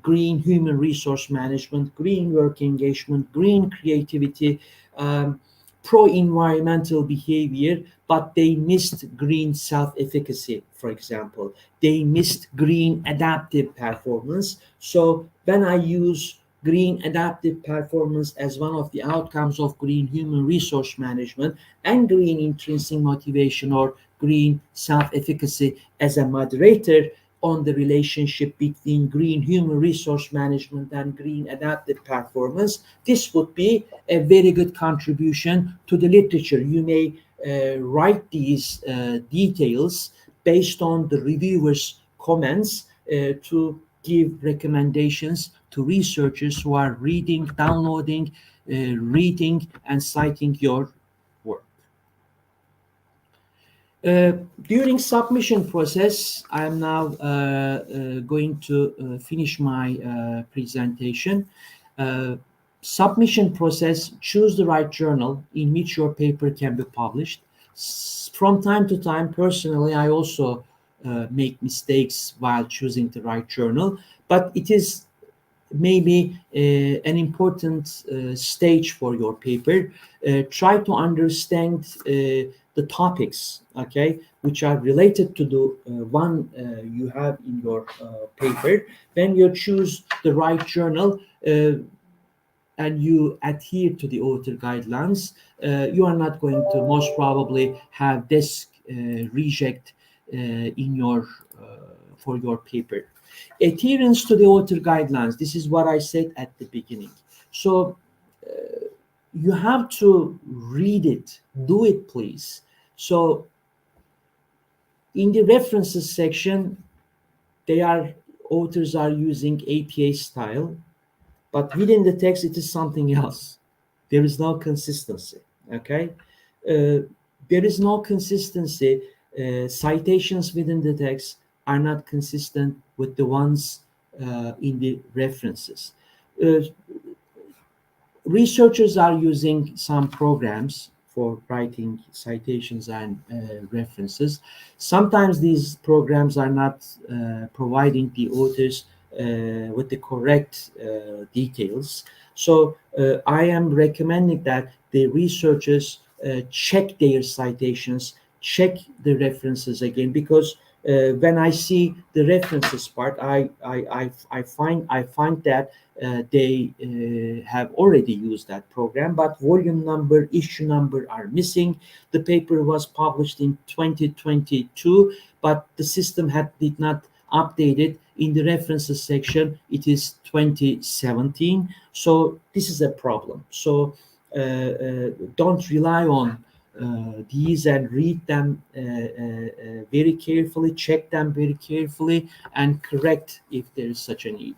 green human resource management, green work engagement, green creativity, um, pro-environmental behavior, but they missed green self-efficacy, for example. They missed green adaptive performance. So when I use green adaptive performance as one of the outcomes of green human resource management, and green intrinsic motivation or green self-efficacy as a moderator on the relationship between green human resource management and green adaptive performance, this would be a very good contribution to the literature. You may write these details based on the reviewers' comments to give recommendations to researchers who are reading, downloading, reading, and citing your work. During submission process, I'm now going to finish my presentation. Submission process: choose the right journal in which your paper can be published. From time to time, personally, I also make mistakes while choosing the right journal, but it is maybe an important stage for your paper. Try to understand the topics, okay, which are related to the one you have in your paper. When you choose the right journal and you adhere to the author guidelines, you are not going to most probably have this reject in your for your paper. Adherence to the author guidelines. This is what I said at the beginning. So you have to read it, do it, please. So in the references section, authors are using APA style, but within the text, it is something else. There is no consistency. Okay, there is no consistency. Citations within the text are not consistent with the ones in the references. Uh, Researchers are using some programs for writing citations and references. Sometimes these programs are not providing the authors with the correct details. So I am recommending that the researchers check their citations, check the references again, because when I see the references part, I find that they have already used that program, but volume number, issue number are missing. The paper was published in 2022, but the system did not update it. In the references section, it is 2017. So this is a problem. So don't rely on these and read them very carefully, check them very carefully, and correct if there is such a need.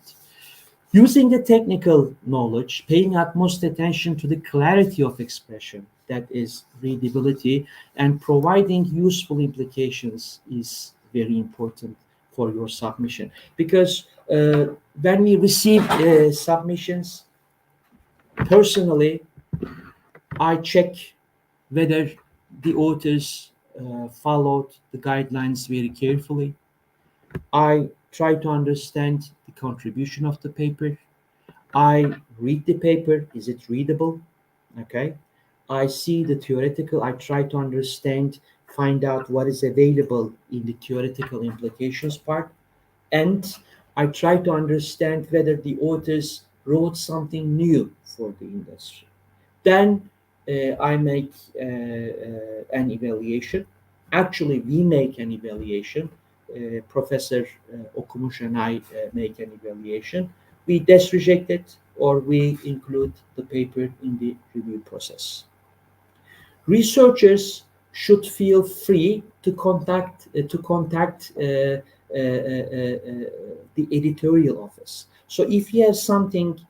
Using the technical knowledge, paying utmost attention to the clarity of expression, that is readability, and providing useful implications is very important for your submission. Because when we receive submissions, personally, I check whether the authors followed the guidelines very carefully. I try to understand the contribution of the paper. I read the paper. Is it readable? Okay. I see the theoretical. I try to understand, find out what is available in the theoretical implications part. And I try to understand whether the authors wrote something new for the industry. Then I make an evaluation. Actually, we make an evaluation. Professor Okumush and I make an evaluation. We disreject it or we include the paper in the review process. Researchers should feel free to contact the editorial office. So if you have something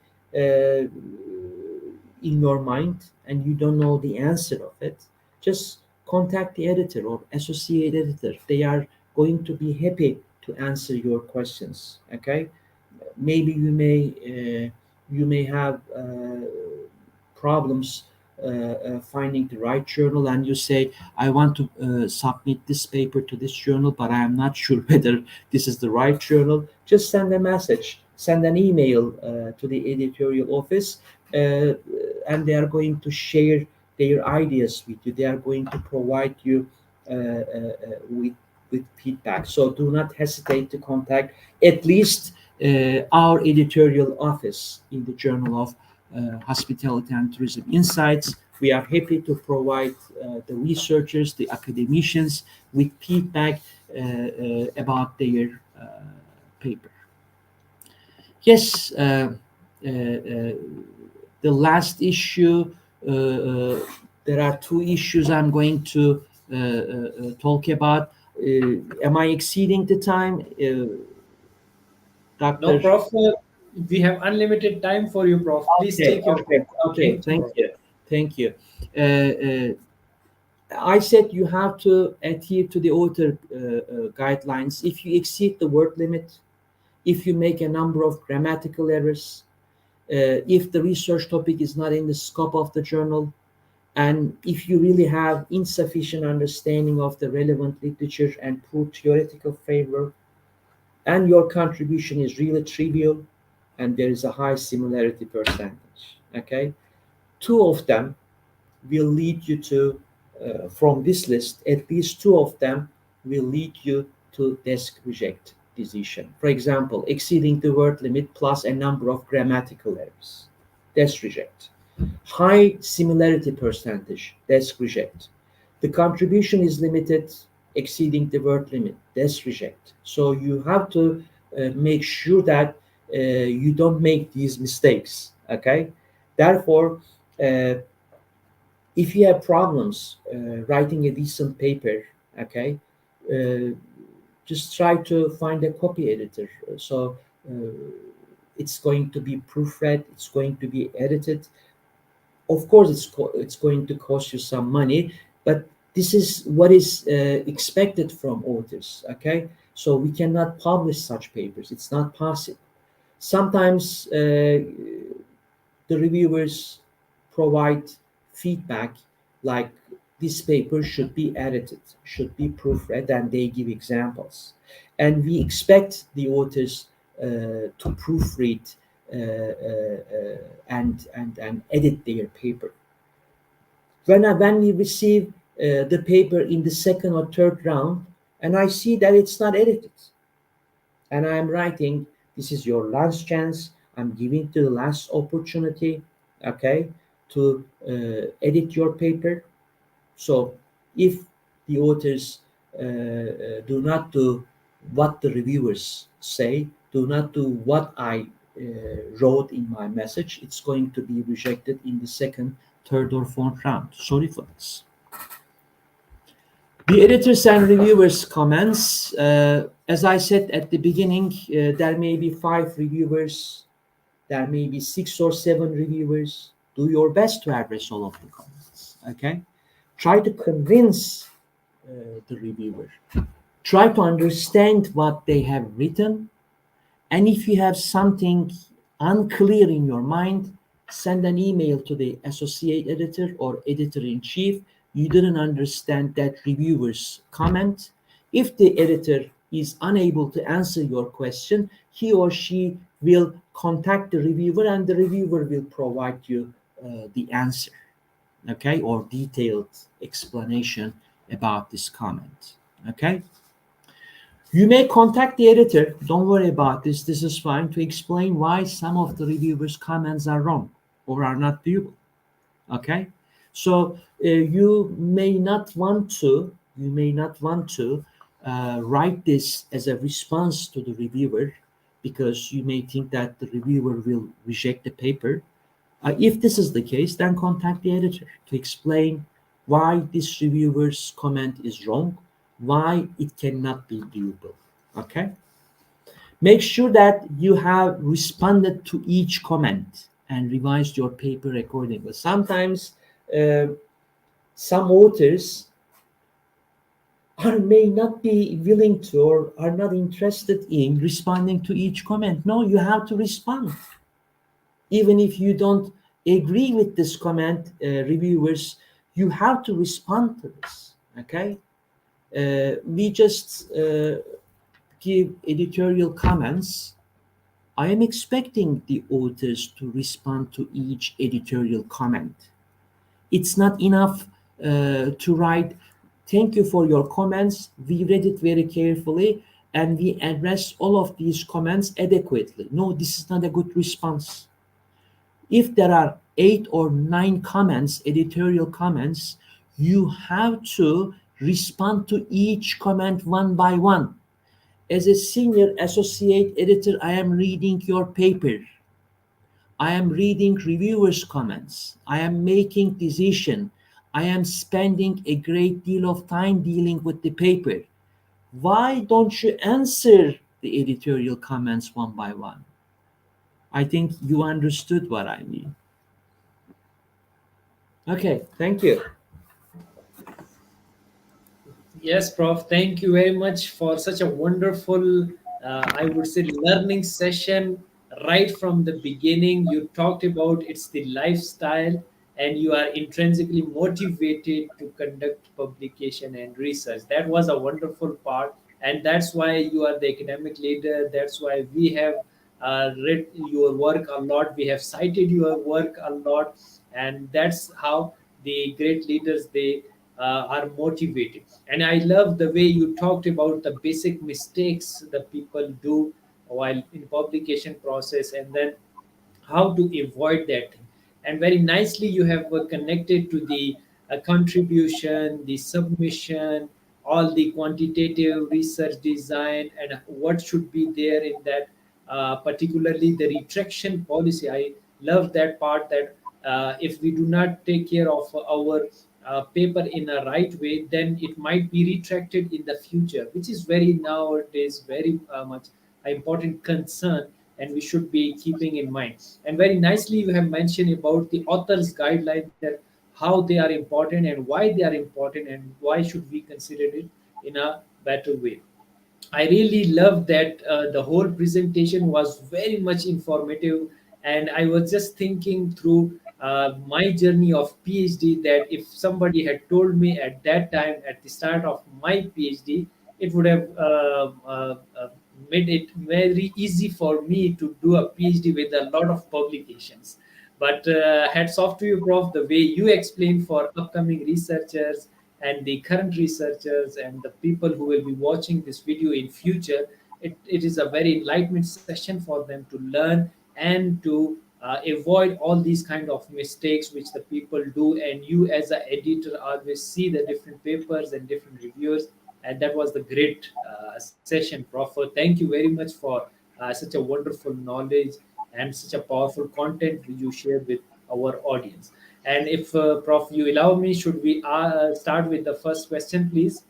in your mind and you don't know the answer of it, just contact the editor or associate editor. They are going to be happy to answer your questions. Okay, maybe you may have problems finding the right journal, and you say, I want to submit this paper to this journal, but I am not sure whether this is the right journal. Just send a message, send an email to the editorial office, and they are going to share their ideas with you. They are going to provide you with feedback. So do not hesitate to contact at least our editorial office in the Journal of Hospitality and Tourism Insights. We are happy to provide the researchers, the academicians with feedback about their paper. Yes, the last issue, there are two issues I'm going to talk about. Am I exceeding the time, No, Doctor? Prof. We have unlimited time for you, Prof. Please Okay, take your okay, time. okay. Thank you, Thank Prof. you, thank you. I said you have to adhere to the author guidelines. If you exceed the word limit, if you make a number of grammatical errors, if the research topic is not in the scope of the journal, and if you really have insufficient understanding of the relevant literature and poor theoretical framework, and your contribution is really trivial, and there is a high similarity percentage, okay? Two of them will lead you to, from this list, at least two of them will lead you to desk reject decision. For example, exceeding the word limit plus a number of grammatical errors, desk reject. High similarity percentage, desk reject. The contribution is limited, exceeding the word limit, desk reject. So you have to make sure that you don't make these mistakes, okay? Therefore, uh, if you have problems writing a decent paper, okay, uh, just try to find a copy editor. So uh, it's going to be proofread, it's going to be edited. Of course, it's going to cost you some money, but this is what is expected from authors. Okay, so we cannot publish such papers. It's not possible. Sometimes the reviewers provide feedback like this paper should be edited, should be proofread, and they give examples. And we expect the authors to proofread and edit their paper. When we receive the paper in the second or third round, and I see that it's not edited, and I'm writing, this is your last chance. I'm giving the last opportunity, okay, to edit your paper. So if the authors do not do what the reviewers say, do not do what I wrote in my message, it's going to be rejected in the second, third, or fourth round. Sorry for this. The editors and reviewers' comments. As I said at the beginning, there may be 5 reviewers, there may be 6 or 7 reviewers. Do your best to address all of the comments. Okay, try to convince the reviewer. Try to understand what they have written, and if you have something unclear in your mind, send an email to the associate editor or editor in chief. You didn't understand that reviewer's comment. If the editor is unable to answer your question, he or she will contact the reviewer and the reviewer will provide you the answer, okay, or detailed explanation about this comment, okay? You may contact the editor, don't worry about this, this is fine, to explain why some of the reviewer's comments are wrong or are not viewable. Okay, so you may not want to write this as a response to the reviewer because you may think that the reviewer will reject the paper. If this is the case, then contact the editor to explain why this reviewer's comment is wrong, why it cannot be viewable. Okay? Make sure that you have responded to each comment and revised your paper accordingly. Sometimes uh, some authors are may not be willing to or are not interested in responding to each comment. No, you have to respond. Even if you don't agree with this comment, reviewers, you have to respond to this. Okay? We just give editorial comments. I am expecting the authors to respond to each editorial comment. It's not enough to write, "Thank you for your comments. We read it very carefully and we addressed all of these comments adequately." No, this is not a good response. If there are 8 or 9 comments, editorial comments, you have to respond to each comment one by one. As a senior associate editor, I am reading your paper. I am reading reviewers' comments. I am making decision. I am spending a great deal of time dealing with the paper. Why don't you answer the editorial comments one by one? I think you understood what I mean. Okay, thank you. Yes, Prof. Thank you very much for such a wonderful, I would say, learning session right from the beginning. You talked about it's the lifestyle, and you are intrinsically motivated to conduct publication and research. That was a wonderful part, and that's why you are the academic leader. That's why we have read your work a lot. We have cited your work a lot, and that's how the great leaders they are motivated. And I love the way you talked about the basic mistakes that people do while in publication process, and then how to avoid that thing. And very nicely you have connected to the contribution, the submission, all the quantitative research design, and what should be there in that, particularly the retraction policy. I love that part, that if we do not take care of our paper in a right way, then it might be retracted in the future, which is very nowadays very much important concern, and we should be keeping in mind. And very nicely you have mentioned about the author's guideline, that how they are important and why they are important and why should we consider it in a better way. I really loved that the whole presentation was very much informative, and I was just thinking through my journey of PhD, that if somebody had told me at that time, at the start of my PhD, it would have made it very easy for me to do a PhD with a lot of publications. But hats off to you, Prof, the way you explain for upcoming researchers and the current researchers and the people who will be watching this video in future. It is a very enlightenment session for them to learn and to avoid all these kind of mistakes which the people do. And you as an editor always see the different papers and different reviewers. And that was the great session, Prof. Thank you very much for such a wonderful knowledge and such a powerful content you shared with our audience. And if, Prof, you allow me, should we start with the first question, please?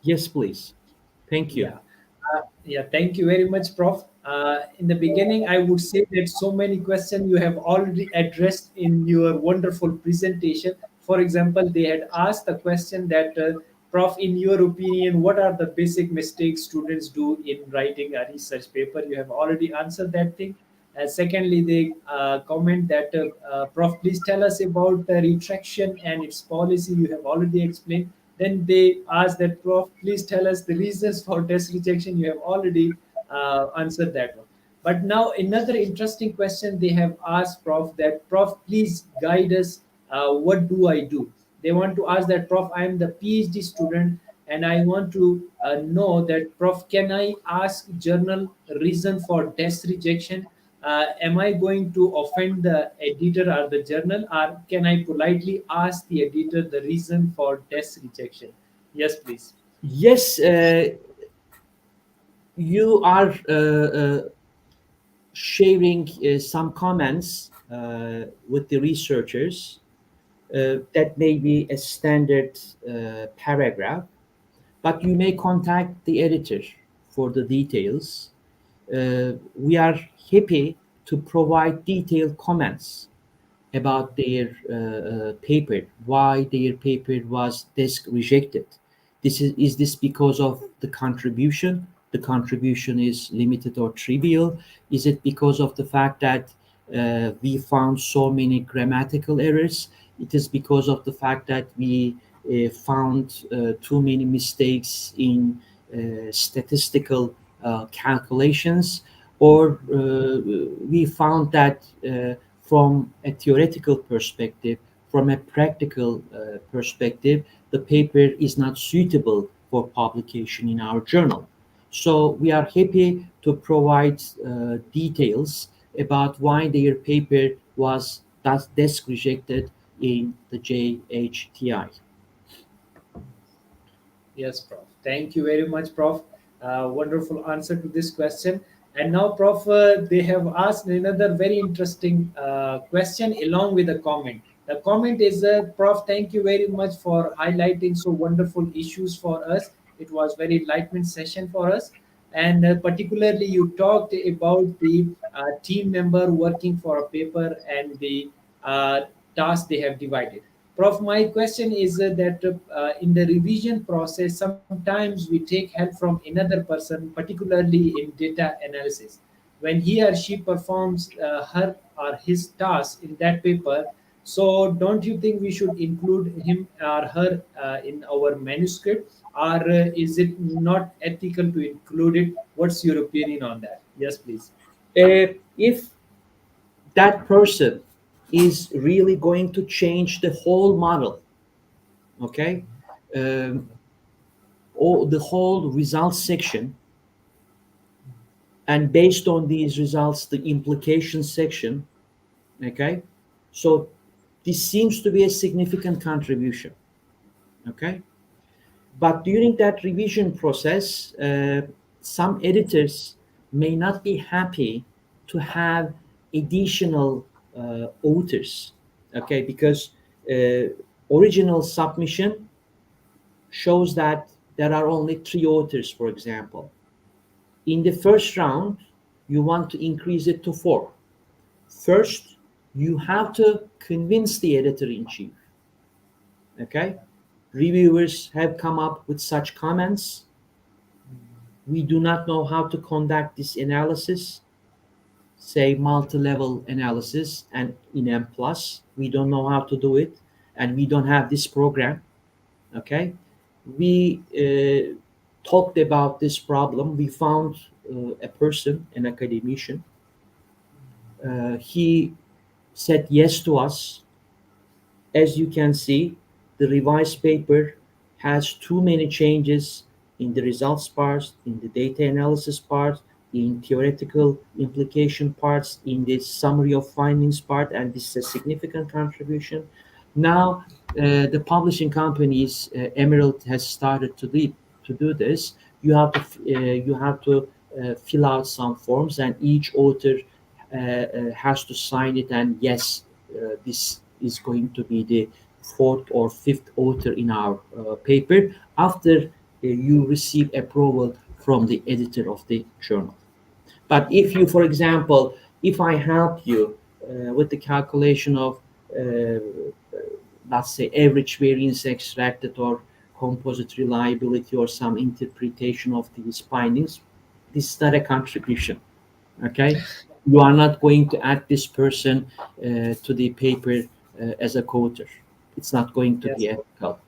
Yes, please. Thank you. Yeah. Yeah, thank you very much, Prof. In the beginning, I would say that so many questions you have already addressed in your wonderful presentation. For example, they had asked the question that, Prof, in your opinion, what are the basic mistakes students do in writing a research paper? You have already answered that thing. And secondly, they comment that, Prof, please tell us about the retraction and its policy. You have already explained. Then they ask that, Prof, please tell us the reasons for test rejection. You have already answered that one. But now another interesting question they have asked, Prof, that, Prof, please guide us. What do I do? They want to ask that, Prof, I am the PhD student and I want to know that, Prof, can I ask journal reason for test rejection? Am I going to offend the editor or the journal, or can I politely ask the editor the reason for test rejection? Yes, please. Yes, you are sharing some comments with the researchers. That may be a standard paragraph, but you may contact the editor for the details. We are happy to provide detailed comments about their paper, why their paper was desk rejected. Is this because of the contribution? The contribution is limited or trivial. Is it because of the fact that we found so many grammatical errors? It is because of the fact that we found too many mistakes in statistical calculations, or we found that from a theoretical perspective, from a practical perspective, the paper is not suitable for publication in our journal. So we are happy to provide details about why their paper was desk rejected in the JHTI. Yes, Prof. Thank you very much, Prof. Wonderful answer to this question. And now, Prof, they have asked another very interesting question along with a comment. The comment is, Prof, thank you very much for highlighting so wonderful issues for us. It was very enlightenment session for us. And particularly, you talked about the team member working for a paper and the uh, task they have divided. Prof, my question is that in the revision process, sometimes we take help from another person, particularly in data analysis. When he or she performs her or his task in that paper, so don't you think we should include him or her in our manuscript, or is it not ethical to include it? What's your opinion on that? Yes, please. If that person is really going to change the whole model, okay, um, or the whole results section, and based on these results, the implication section, okay, so this seems to be a significant contribution, okay. But during that revision process, some editors may not be happy to have additional authors, okay, because uh, original submission shows that there are only three authors, for example. In the first round, you want to increase it to four. First, you have to convince the editor in chief, okay? Reviewers have come up with such comments. We do not know how to conduct this analysis, say multi-level analysis and in M plus. We don't know how to do it, and we don't have this program. Okay, we talked about this problem. We found a person, an academician. He said yes to us. As you can see, the revised paper has too many changes in the results part, in the data analysis part, in theoretical implication parts, in the summary of findings part, and this is a significant contribution. Now, the publishing companies, Emerald has started to do this. You have to fill out some forms, and each author has to sign it. And yes, this is going to be the fourth or fifth author in our paper after you receive approval from the editor of the journal. But if you, for example, if I help you with the calculation of, let's say, average variance extracted or composite reliability or some interpretation of these findings, this is not a contribution. Okay, you are not going to add this person to the paper as a co-author. It's not going to Yes. be ethical.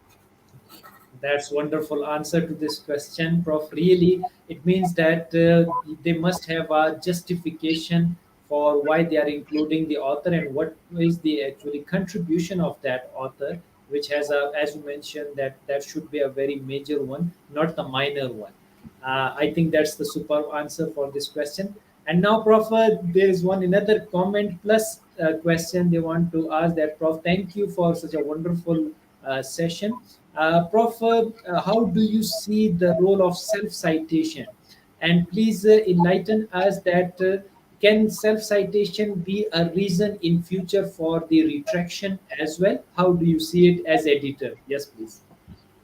That's wonderful answer to this question, Prof. Really, it means that they must have a justification for why they are including the author and what is the actually contribution of that author, which has a, as you mentioned, that should be a very major one, not the minor one. I think that's the superb answer for this question. And now, Prof, there is one another comment plus question they want to ask that, Prof, thank you for such a wonderful session. Prof, how do you see the role of self-citation? And please enlighten us that can self-citation be a reason in future for the retraction as well? How do you see it as editor? Yes, please.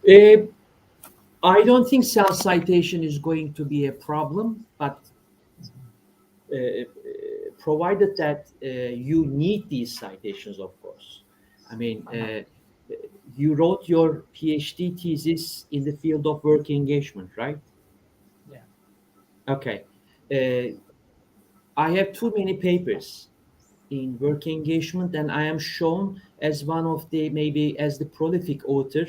Uh, I don't think self citation is going to be a problem, but provided that you need these citations, of course. I mean, you wrote your PhD thesis in the field of work engagement, right? Yeah. Okay. Uh, I have too many papers in work engagement, and I am shown as one of the, maybe as the prolific author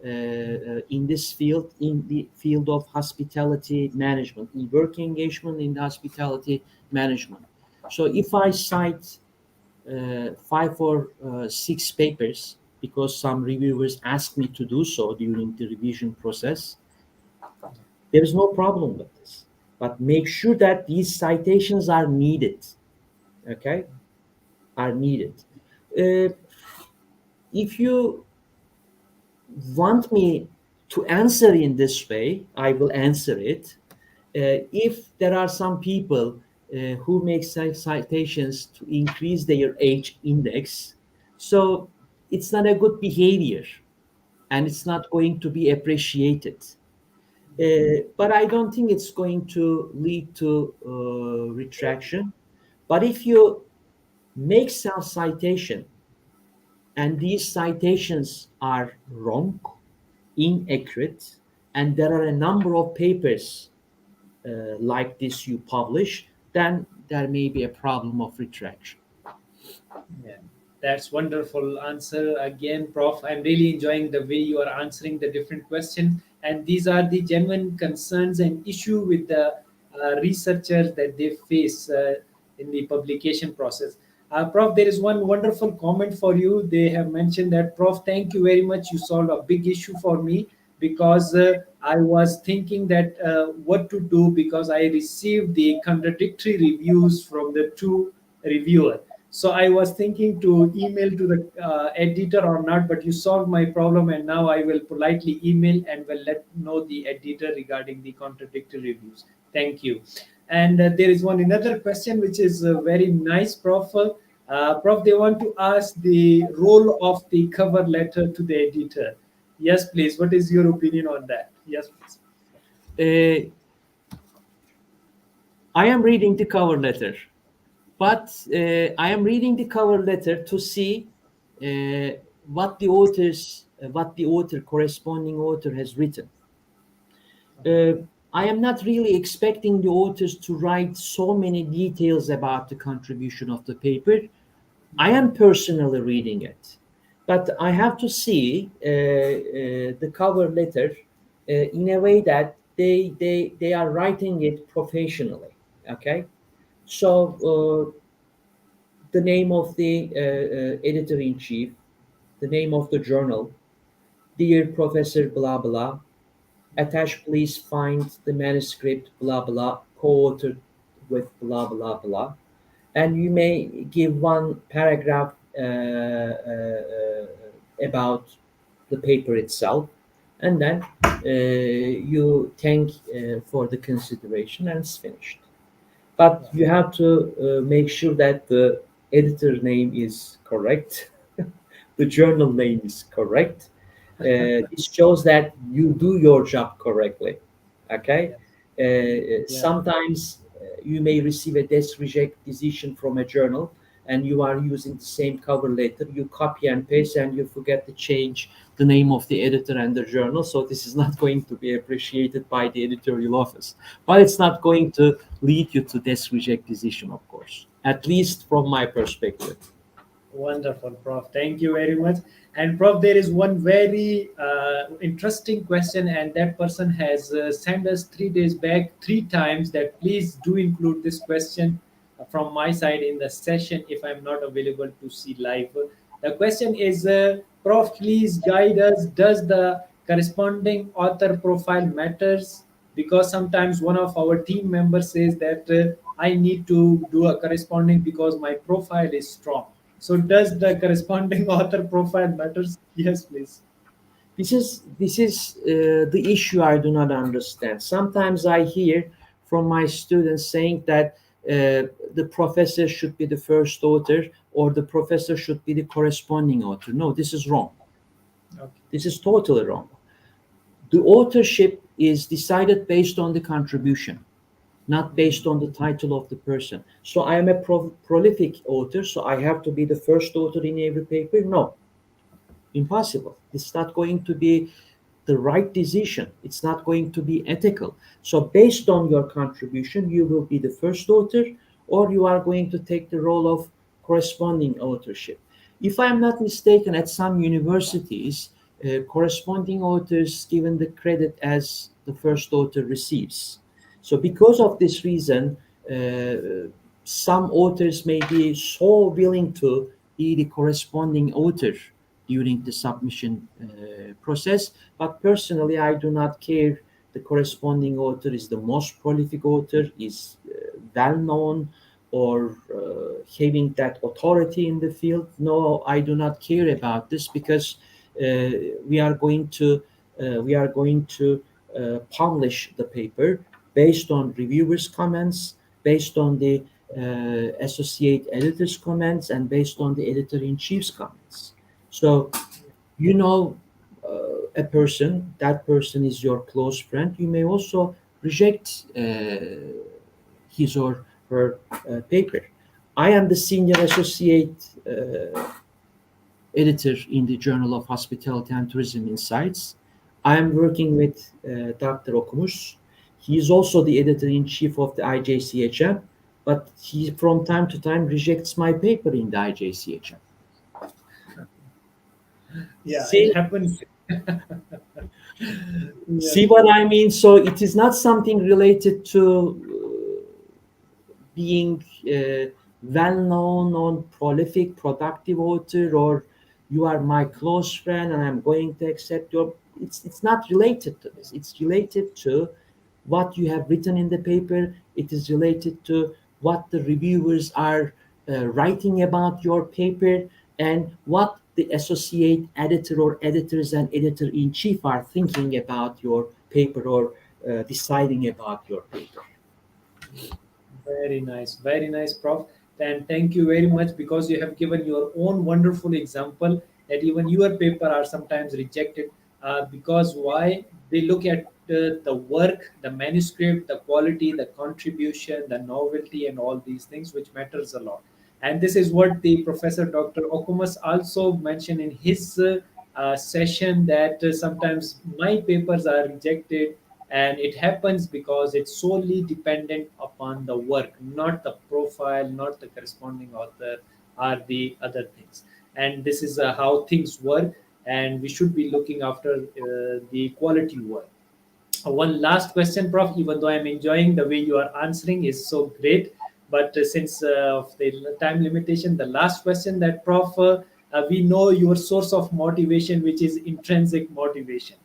in this field, in the field of hospitality management, in work engagement, in the hospitality management. So if I cite five or six papers, because some reviewers asked me to do so during the revision process, there is no problem with this. But make sure that these citations are needed. Okay, are needed. Uh, if you want me to answer in this way, I will answer it. If there are some people who make citations to increase their age index, so it's not a good behavior and it's not going to be appreciated. But I don't think it's going to lead to retraction. But if you make self citation and these citations are wrong, inaccurate, and there are a number of papers like this you publish, then there may be a problem of retraction. Yeah, that's wonderful answer again, Prof. I'm really enjoying the way you are answering the different questions, and these are the genuine concerns and issue with the researchers that they face in the publication process. Prof, there is one wonderful comment for you. They have mentioned that, Prof, thank you very much. You solved a big issue for me because I was thinking that what to do because I received the contradictory reviews from the two reviewers. So I was thinking to email to the editor or not, but you solved my problem, and now I will politely email and will let know the editor regarding the contradictory reviews. Thank you. And there is one another question which is very nice, Prof. Prof, they want to ask the role of the cover letter to the editor. Yes, please. What is your opinion on that? Yes, please. Uh, I am reading the cover letter, but I am reading the cover letter to see what the author, corresponding author, has written. Uh, I am not really expecting the authors to write so many details about the contribution of the paper. I am personally reading it, but I have to see the cover letter in a way that they are writing it professionally. Okay, so the name of the editor in chief, the name of the journal, dear Professor blah blah, attached please find the manuscript blah blah, co-authored with blah blah blah, and you may give one paragraph about the paper itself, and then you thank for the consideration, and it's finished. But you have to make sure that the editor name is correct, the journal name is correct. This shows that you do your job correctly. Okay. Yeah. Yeah. Sometimes you may receive a desk reject decision from a journal, and you are using the same cover letter. You copy and paste, and you forget to change the name of the editor and the journal. So this is not going to be appreciated by the editorial office. But it's not going to lead you to desk reject decision, of course. At least from my perspective. Wonderful, Prof. Thank you very much. And Prof, there is one very interesting question, and that person has sent us 3 days back 3 times that please do include this question from my side in the session if I'm not available to see live. The question is, Prof, please guide us. Does the corresponding author profile matters? Because sometimes one of our team members says that I need to do a corresponding because my profile is strong. So does the corresponding author profile matters? Yes, please. This is the issue I do not understand. Sometimes I hear from my students saying that the professor should be the first author or the professor should be the corresponding author. No, this is wrong. Okay. This is totally wrong. The authorship is decided based on the contribution. not based on the title of the person. So I am a prolific author, so I have to be the first author in every paper? No, impossible. It's not going to be the right decision. It's not going to be ethical. So, based on your contribution, you will be the first author, or you are going to take the role of corresponding authorship. If I'm not mistaken, at some universities, corresponding authors given the credit as the first author receives. So, because of this reason, some authors may be so willing to be the corresponding author during the submission process. But personally, I do not care. The corresponding author is the most prolific author, is well known, or having that authority in the field. No, I do not care about this because we are going to publish the paper based on reviewers' comments, based on the associate editor's comments, and based on the editor-in-chief's comments. So, you know, a person, that person is your close friend. You may also reject his or her paper. I am the senior associate editor in the Journal of Hospitality and Tourism Insights. I am working with Dr. Okumuş. He is also the editor in chief of the IJCHM, but he from time to time rejects my paper in the IJCHM. Yeah, it See, happens. Yeah. see what I mean? So it is not something related to being well known or prolific, productive author, or you are my close friend and I'm going to accept your. It's not related to this. It's related to what you have written in the paper. It is related to what the reviewers are writing about your paper, and what the associate editor or editors and editor in chief are thinking about your paper, or deciding about your paper. Very nice, Prof. And thank you very much because you have given your own wonderful example that even your paper are sometimes rejected because why they look at the work, the manuscript, the quality, the contribution, the novelty, and all these things, which matters a lot. And this is what the Professor Dr. Okumas also mentioned in his session that sometimes my papers are rejected, and it happens because it's solely dependent upon the work, not the profile, not the corresponding author, or the other things. And this is how things work, and we should be looking after the quality work. One last question, Prof. Even though I'm enjoying the way you are answering, is so great, but since of the time limitation, the last question that Prof. We know your source of motivation, which is intrinsic motivation.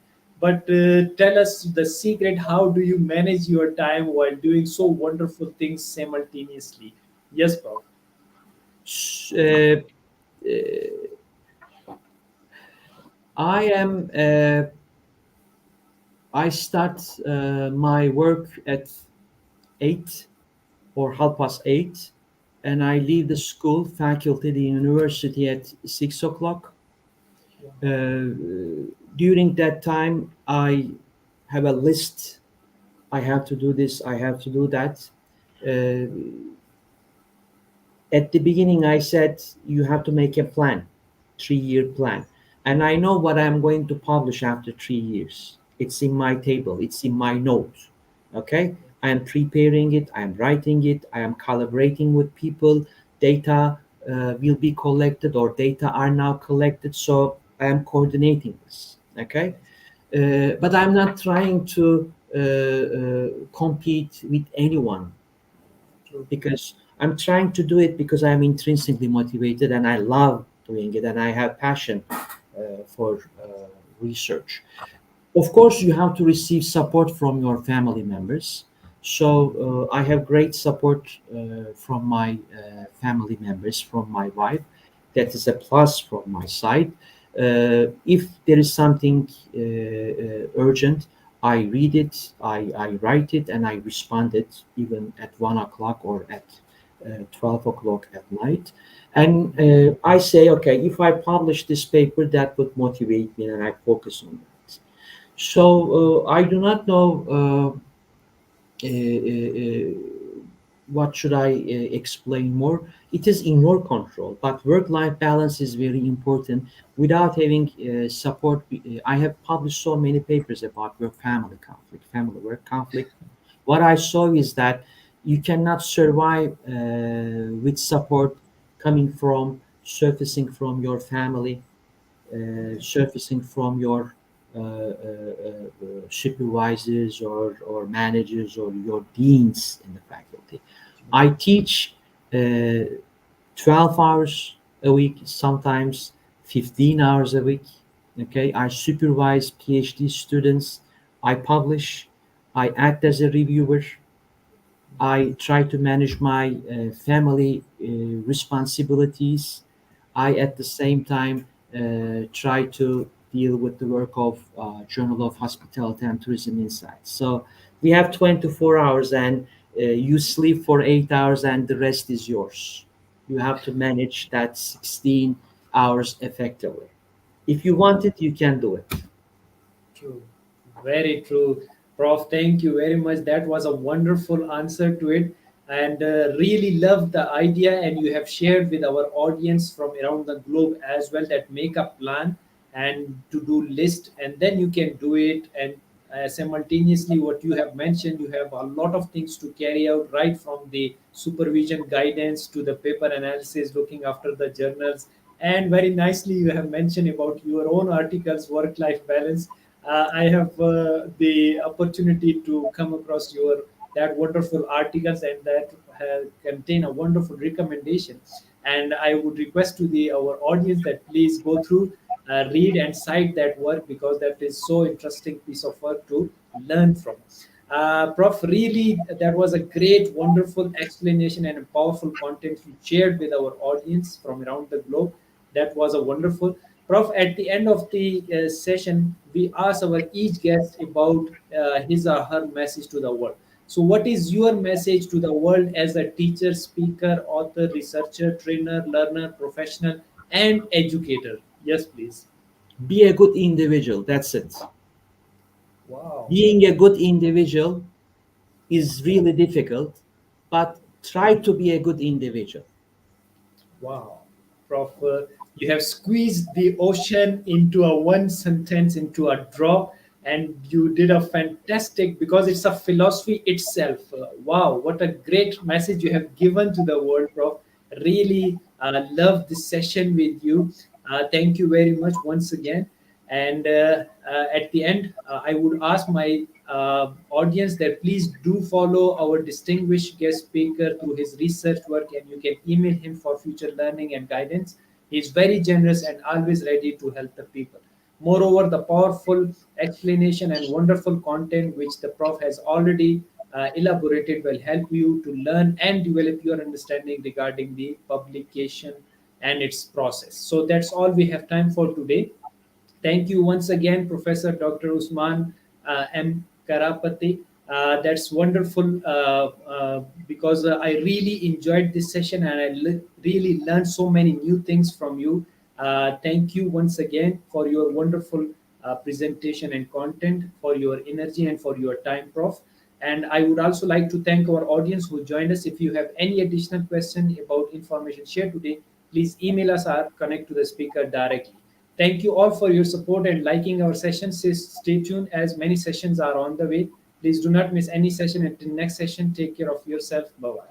But tell us the secret. How do you manage your time while doing so wonderful things simultaneously? Yes, Prof. Uh, I am. I start my work at 8 or 8:30, and I leave the school, faculty, the university at 6 o'clock. During that time, I have a list. I have to do this. I have to do that. Uh, at the beginning, I said you have to make a plan, 3-year plan, and I know what I'm going to publish after 3 years. It's in my table. It's in my notes. Okay, I am preparing it. I am writing it. I am collaborating with people. Data will be collected, or data are now collected. So I am coordinating this. Okay, but I'm not trying to compete with anyone, True. because I'm trying to do it because I'm intrinsically motivated and I love doing it, and I have passion for research. Of course, you have to receive support from your family members. So I have great support from my family members, from my wife. That is a plus from my side. If there is something urgent, I read it, I write it, and I respond it even at 1 o'clock or at 12 o'clock at night. And I say, okay, if I publish this paper, that would motivate me, and I focus on that. So I do not know uh, uh, what should I explain more? It is in your control, but work-life balance is very important. Without having support, I have published so many papers about work-family conflict, family-work conflict. What I saw is that you cannot survive with support coming from surfacing from your family, surfacing from your supervisors or managers or your deans in the faculty. I teach uh, 12 hours a week, sometimes 15 hours a week. Okay, I supervise PhD students, I publish, I act as a reviewer, I try to manage my family responsibilities. I, at the same time, try to deal with the work of Journal of Hospitality and Tourism Insights. So we have 24 hours, and you sleep for 8 hours, and the rest is yours. You have to manage that 16 hours effectively. If you want it, you can do it. True. Very true. Prof, thank you very much. That was a wonderful answer to it. And really love the idea. And you have shared with our audience from around the globe as well that make a plan and to do list. And then you can do it. And simultaneously, what you have mentioned, you have a lot of things to carry out, right from the supervision guidance to the paper analysis, looking after the journals. And very nicely, you have mentioned about your own articles, work life balance. I have the opportunity to come across your that wonderful articles and that contain a wonderful recommendation. And I would request to the our audience that please go through, read and cite that work because that is so interesting piece of work to learn from. Prof, really, that was a great, wonderful explanation and a powerful content you shared with our audience from around the globe. That was a wonderful. Prof, at the end of the session, we ask our each guest about his or her message to the world. So, what is your message to the world as a teacher, speaker, author, researcher, trainer, learner, professional, and educator? Yes, please. Be a good individual. That's it. Wow. Being a good individual is really difficult, but try to be a good individual. Wow, Prof. You have squeezed the ocean into a one sentence, into a drop, and you did a fantastic because it's a philosophy itself. Wow, what a great message you have given to the world, Prof. Really love this session with you. Thank you very much once again. And at the end, I would ask my audience that please do follow our distinguished guest speaker through his research work, and you can email him for future learning and guidance. He's very generous and always ready to help the people. Moreover, the powerful explanation and wonderful content which the prof has already elaborated will help you to learn and develop your understanding regarding the publication and its process. So that's all we have time for today. Thank you once again, Professor Dr. Usman M. Karapati. That's wonderful because I really enjoyed this session and I really learned so many new things from you. Thank you once again for your wonderful presentation and content, for your energy and for your time, Prof. And I would also like to thank our audience who joined us. If you have any additional question about information shared today, please email us or connect to the speaker directly. Thank you all for your support and liking our sessions. Stay tuned as many sessions are on the way. Please do not miss any session. Until next session, take care of yourself. Bye bye.